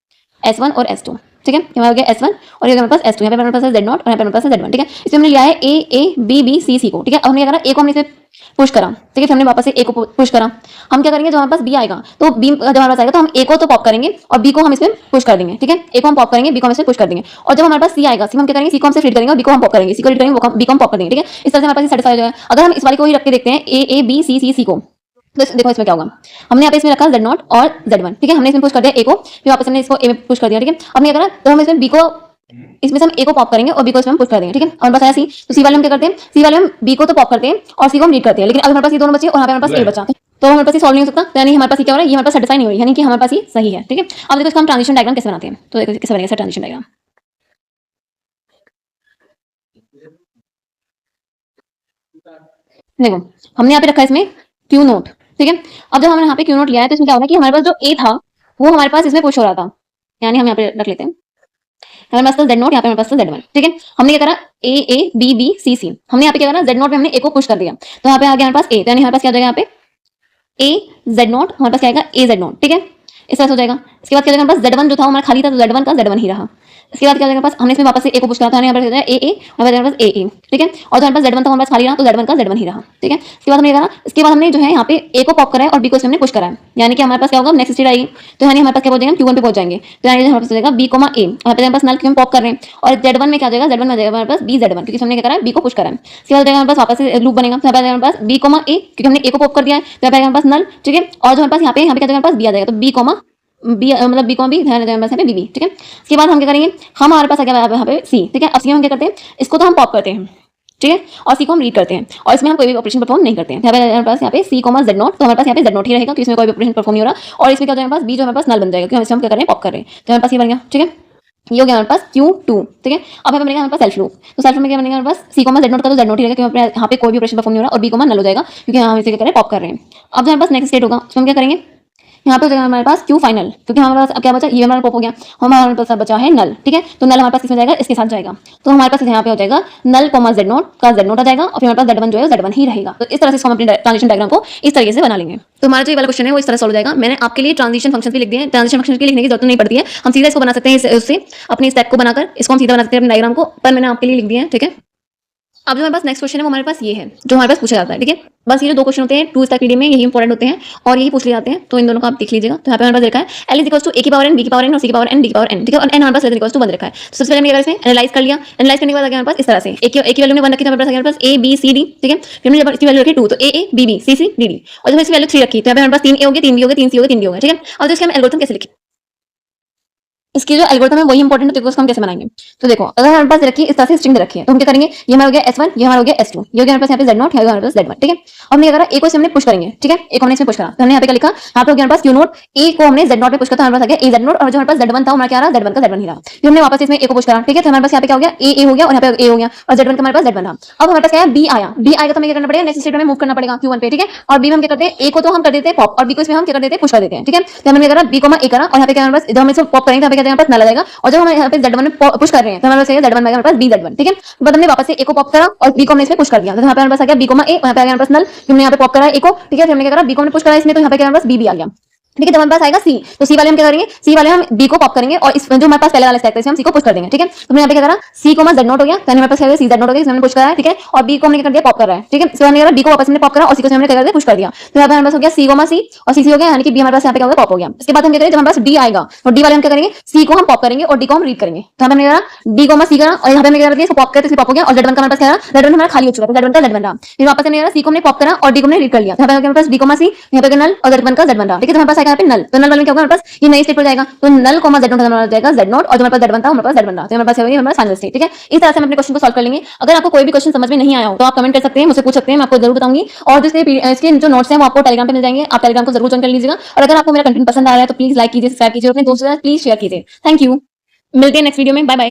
S1 और S2। ठीक है, हमारा हो गया S1 और ये हमारे पास S2, यहाँ पे हमारे पास है Z0 और यहाँ पे हमारे पास है Z1। ठीक है, इसमें हमने लिया है ए बी बी सी सी को। ठीक है, अब हमने क्या करा, ए को हमने इसमें पुश करा, ठीक है, फिर हमने वापस से ए को पुश करा, हम क्या करेंगे, जब हमारे पास बी आएगा तो बी जब हमारे पास आएगा तो हम ए को तो पॉप करेंगे और बी को हम इसमें पुश कर देंगे, ठीक है, ए को हम पॉप करेंगे, बी को हम इसमें पुश कर देंगे, और जब हमारे पास सी आएगा, सी हम क्या करेंगे, सी को हम सिर्फ रीड करेंगे और बी को हम पॉप करेंगे, सी को रीड करेंगे, बी को हम पॉप कर देंगे, ठीक है, इस तरह से हमारे पास सेटिस्फाई हो जाएगा। अगर हम इस वाले को ही रख के देखते हैं ए बी सी को, तो देखो इसमें क्या होगा, हमने यहाँ पे इसमें रखा Z0 और Z1, ठीक है, हमने इसमें पुश कर दिया ए को, फिर वापस हमने इसको ए में पुश कर दिया, ठीक है, अब क्या करा, तो हम इसमें बी को, इसमें से हम ए को पॉप करेंगे और बी को इसमें हम पुश कर देंगे, ठीक है, और बस आया सी, तो सी वाले हम क्या करते हैं, सी वाले हम बी को तो पॉप करते हैं और सी को हम रीड करते हैं, लेकिन अगर हमारे पास ये दोनों बचे और यहाँ पे हमारे पास ए बचा तो हमारे पास ये सॉल्व नहीं हो सकता, तो यानी हमारे पास ये क्या हो रहा है, ये हमारे पास सेटिस्फाई नहीं हो रही, यानी कि हमारे पास ये सही है, ठीक है। अब देखो इसका हम ट्रांजिशन डायग्राम कैसे बनाते हैं, तो देखो कैसे बनेगा ट्रांजिशन डायग्राम। देखो हमने यहाँ पे रखा है इसमें क्यू नोट, ठीक है, अब जब हमने यहाँ पे क्यू नोट लिया है तो इसमें क्या होगा कि हमारे पास जो ए था वो हमारे पास इसमें पुश हो रहा था, यानी हम यहाँ पे रख लेते हैं हमारे पास Z नोट, यहाँ पे हमारे पास Z1, ठीक है, हमने क्या करा ए बी बी सी सी, हमने यहाँ पे क्या करा Z नोट में हमने ए को पुश कर दिया, तो यहाँ पे आ गया हमारे पास ए, तो यानी हमारे पास क्या हो जाएगा यहाँ पे ए Z नोट, हमारे पास क्या आएगा ए Z नोट, ठीक है, इस तरह से हो जाएगा। इसके बाद क्या हो जाएगा हमारे पास Z1 जो था हमारा खाली था, तो Z1 का Z1 ही रहा। इसके बाद क्या हो जाएगा पास, हमने इसमें वापस से ए को पुश करा था, यहाँ पर ए हमारे पास ए, ठीक है, और जो हमारे पास Z1 था हमारे पास खाली रहा, तो Z1 का Z1 ही रहा, ठीक है। इसके बाद हमने करा, इसके बाद हमने जो है यहाँ पे ए को पॉप करा है और बी को हमने पुश करा है, यानी कि हमारे पास क्या होगा नेक्स्ट स्टेज आएगी, तो यानी हमारे पास क्या हो जाएगा Q1 पे पहुंच जाएंगे, तो यानी हमारे पास हो जाएगा बी कोमा ए, यहाँ पे हमारे पास नल क्यों पॉप कर रहे हैं, और Z1 में क्या हो जाएगा, Z1 में आ जाएगा हमारे पास बी Z1, क्योंकि हमने क्या करा है बी को पुश करा है। इसके बाद हमारे पास वापस से लूप बनेगा, तो यहाँ पे हमारे पास बी कोमा ए, क्योंकि हमने ए को पॉप कर दिया है, तो यहाँ पे हमारे पास नल, ठीक है, और जो हमारे पास यहाँ पे क्या हमारे पास बी आ जाएगा, तो बी कोमा बी, मतलब बी को बी ध्यान रखना है बी बी, ठीक है। इसके बाद हम क्या करेंगे, हम हमारे पास आ गया यहाँ पे सी, ठीक है, अब सी हम क्या करते हैं, इसको तो हम पॉप करते हैं, ठीक है, और सी को हम रीड करते हैं और इसमें हम कोई भी ऑपरेशन परफॉर्म नहीं करते हैं। हमारे पास यहाँ पे सी कोमा Z नोट, तो हमारे पास यहाँ पे Z नोट ही रहेगा क्योंकि इसमें कोई भी ऑपरेशन परफॉर्म नहीं हो रहा, और इसमें क्या हो जाएगा हमारे पास बी जो हमारे पास नल बन जाएगा क्योंकि हम क्या कर रहे हैं पॉप कर रहे हैं, तो हमारे पास ये बन गया, ठीक है, ये हो गया हमारे पास Q2, ठीक है। अब हमें बनेगा हमारे पास सेल्फ लूप, तो सेल्फ लूप में क्या बनेगा हमारे पास सी कोमा Z नोट का, तो Z नोट ही रहेगा क्योंकि यहाँ पे कोई भी ऑपरेशन परफॉर्म नहीं हो रहा, और बी कोमा नल हो जाएगा क्योंकि हम इसे क्या कर रहे हैं पॉप कर रहे हैं। अब जो हमारे पास नेक्स्ट स्टेट होगा उसमें हम क्या करेंगे, यहाँ पे हो जाएगा हमारे पास Q फाइनल, क्योंकि हमारे पास अब क्या बचा, ये हमारा पॉप हो गया, हमारे पास बचा है नल, ठीक है, तो नल हमारे पास किसमें जाएगा, इसके साथ जाएगा, तो हमारे पास यहाँ पे हो जाएगा नल कोमा Z नोट का Z नोट आ जाएगा, और फिर हमारे पास Z1 जो है Z1 ही रहेगा। तो इस तरह से हम अपने ट्रांजिशन डायग्राम को इस तरीके से बना लेंगे। तो हमारा जो ये वाला क्वेश्चन है वो इस तरह सॉल्व हो जाएगा। मैंने आपके लिए ट्रांजिशन फंक्शन भी लिख दिए हैं, ट्रांजिशन फंक्शन के लिखने की जरूरत नहीं पड़ती है, हम सीधा इसको बना सकते हैं, उससे अपनी स्टेप को बनाकर इसको हम सीधा बना सकते हैं अपने डायग्राम को, पर मैंने आपके लिए लिख दिया है, ठीक है। अब जो हमारे पास नेक्स्ट क्वेश्चन है वो हमारे पास ये है जो हमारे पास पूछा जाता है, ठीक है, बस ये जो दो क्वेश्चन होते हैं 2 स्टैक पीडीएफ में यही इंपॉर्टेंट होते हैं और यही पूछ लिए जाते हैं, तो इन दोनों को आप देख लीजिएगा। तो यहाँ पे हमारे पास लिखा है L इक्वल्स टू A की पावर n, B की पावर n और C की पावर n, D की पावर n, ठीक है, और n हमारे पास लेस इक्वल्स टू 1 रखा है। तो सबसे पहले हमने इसे एनालाइज कर लिया, एनालाइज करने के बाद आ गया हमारे पास इस तरह से A की वैल्यू ने 1 रखी, तो हमारे पास आ गया हमारे पास A B C D, ठीक है, फिर हमने जब इसकी वैल्यू रखी 2 तो A A B B C C D D, और जब इसकी वैल्यू 3 रखी तो यहाँ पे हमारे पास 3 A हो गए, 3 B हो गए, 3 C हो गए, 3 D हो गए, ठीक है। अब इसके हम एल्गोरिथम कैसे लिखें, इसकी जो एल्गोरिथम है वही इंपॉर्टेंट है, तो इसको हम कैसे बनाएंगे। तो देखो अगर हमारे पास रखी इस तरह से स्ट्रिंग रखी है तो हम क्या करेंगे, ये हमारा हो गया S1, ये हमारा हो गया S2, ये हो गया हमारे पास यहाँ पे Z नोट, है हमारे पास Z1, ठीक है। अब हमने क्या करा, ए को हमने पुश करेंगे, ठीक है, ए को हमने इसमें पुश करा, तो हमने यहाँ पे क्या लिखा, यहाँ पे हो गया हमारे पास Q नोट, ए को हमने Z नोट में पुश करा, तो हमारे पास आ गया A Z नोट, और जो हमारे पास Z1 था हमारा क्या रहा, Z1 का Z1 ही रहा। फिर हमने वापस इसमें ए को पुश करा, ठीक है, तो हमारे पास यहाँ पे क्या हो गया A हो गया और यहाँ पे A हो गया, और Z1 का हमारे पास Z1 रहा। अब हमारे पास क्या है B आया, B आएगा तो हमें क्या करना पड़ेगा, नेक्स्ट स्टेप में मूव करना पड़ेगा Q1 पे, ठीक है, और B में हम क्या करते हैं, A को तो हम कर देते हैं पॉप और B को इसमें हम क्या कर देते हैं पुश कर देते हैं, ठीक है। तो हमने क्या करा B को A करा, और यहाँ पे क्या हमारे पास जब हम इसको पॉप करेंगे तो यहाँ पे हमारे पास नल आ जाएगा, और जब हम यहाँ पे Z1 में पुश कर रहे हैं तो हमारे पास Z1 में हमारे पास B Z1, ठीक है। बाद हमने वापस से A को पॉप करा और B को हमने इसमें पुश कर दिया, तो यहाँ पे हमारे पास आ गया B A, यहाँ पे आ गया हमारे पास नल, हमने यहाँ पे पॉप करा A को, ठीक है, फिर हमने क्या करा B को हमने पुश करा इसमें, तो यहाँ पे क्या हमारे पास B आ गया, ठीक है। जब हमारे पास आएगा सी, तो सी वाले हम क्या करेंगे, सी वाले हम बी को पॉप करेंगे और इस जो हमारे पास पहले वाला स्टैक था इसमें हम सी को पुश कर देंगे, ठीक है। तो हमने यहाँ पे क्या करा, सी को Z नोट हो गया, तो हमारे पास क्या है सी Z नोट हो गया, इसमें हमने पुश करा है, ठीक है, और बी को हमने क्या कर दिया पॉप कर रहा है, ठीक है। इसके बाद हमने बी को वापस हमने पॉप करा और सी को हमने क्या कर दिया पुश कर दिया, तो यहाँ पे हमारे पास हो गया सी और सी हो गया, यानी कि बी हमारे पास यहाँ पे क्या हो गया पॉप हो गया। इसके बाद हम क्या करेंगे, जब हमारे पास डी आएगा तो डी वाले हम क्या करेंगे, सी को हम पॉप करेंगे और डी को हम रीड करेंगे, तो हमने करा डी को सी करा और यहाँ पे हमने क्या कर दिया इसको पॉप करते इसलिए पॉप हो गया, और Z1 का हमारे पास क्या रहा, Z1 हमारा खाली हो चुका था, Z1 का Z1 रहा। फिर वापस हमने करा सी को हमने पॉप करा और डी को हमने रीड कर लिया, यहाँ पे हमारे पास डी सी यहाँ पे नल और Z1 का Z1 रहा, ठीक है। तो हमारे पास आएगा यहाँ पे नल, तो नल वाले क्या होगा हमारे पास ये नई स्टेट पर जाएगा, तो नल कोमा Z नोट हमारा जाएगा Z नोट, और जो हमारे पास Z1 था हमारे पास Z1 रहा, तो हमारे पास है हमारा फाइनल स्टेट, ठीक है। इस तरह से हम अपने क्वेश्चन को सॉल्व कर लेंगे। अगर आपको कोई भी क्वेश्चन समझ में नहीं आया हो तो आप कमेंट कर सकते हैं, मुझसे पूछ सकते हैं, मैं आपको जरूर बताऊंगी, और इसके जो नोट्स हैं वो आपको टेलीग्राम पे मिल जाएंगे, आप टेलीग्राम को जरूर ज्वाइन कर लीजिएगा। और अगर आपको मेरा कंटेंट पसंद आ रहा है तो प्लीज लाइक कीजिए, सब्सक्राइब कीजिए, अपने दोस्तों के साथ प्लीज शेयर कीजिए। थैंक यू, मिलते हैं नेक्स्ट वीडियो में, बाय बाय।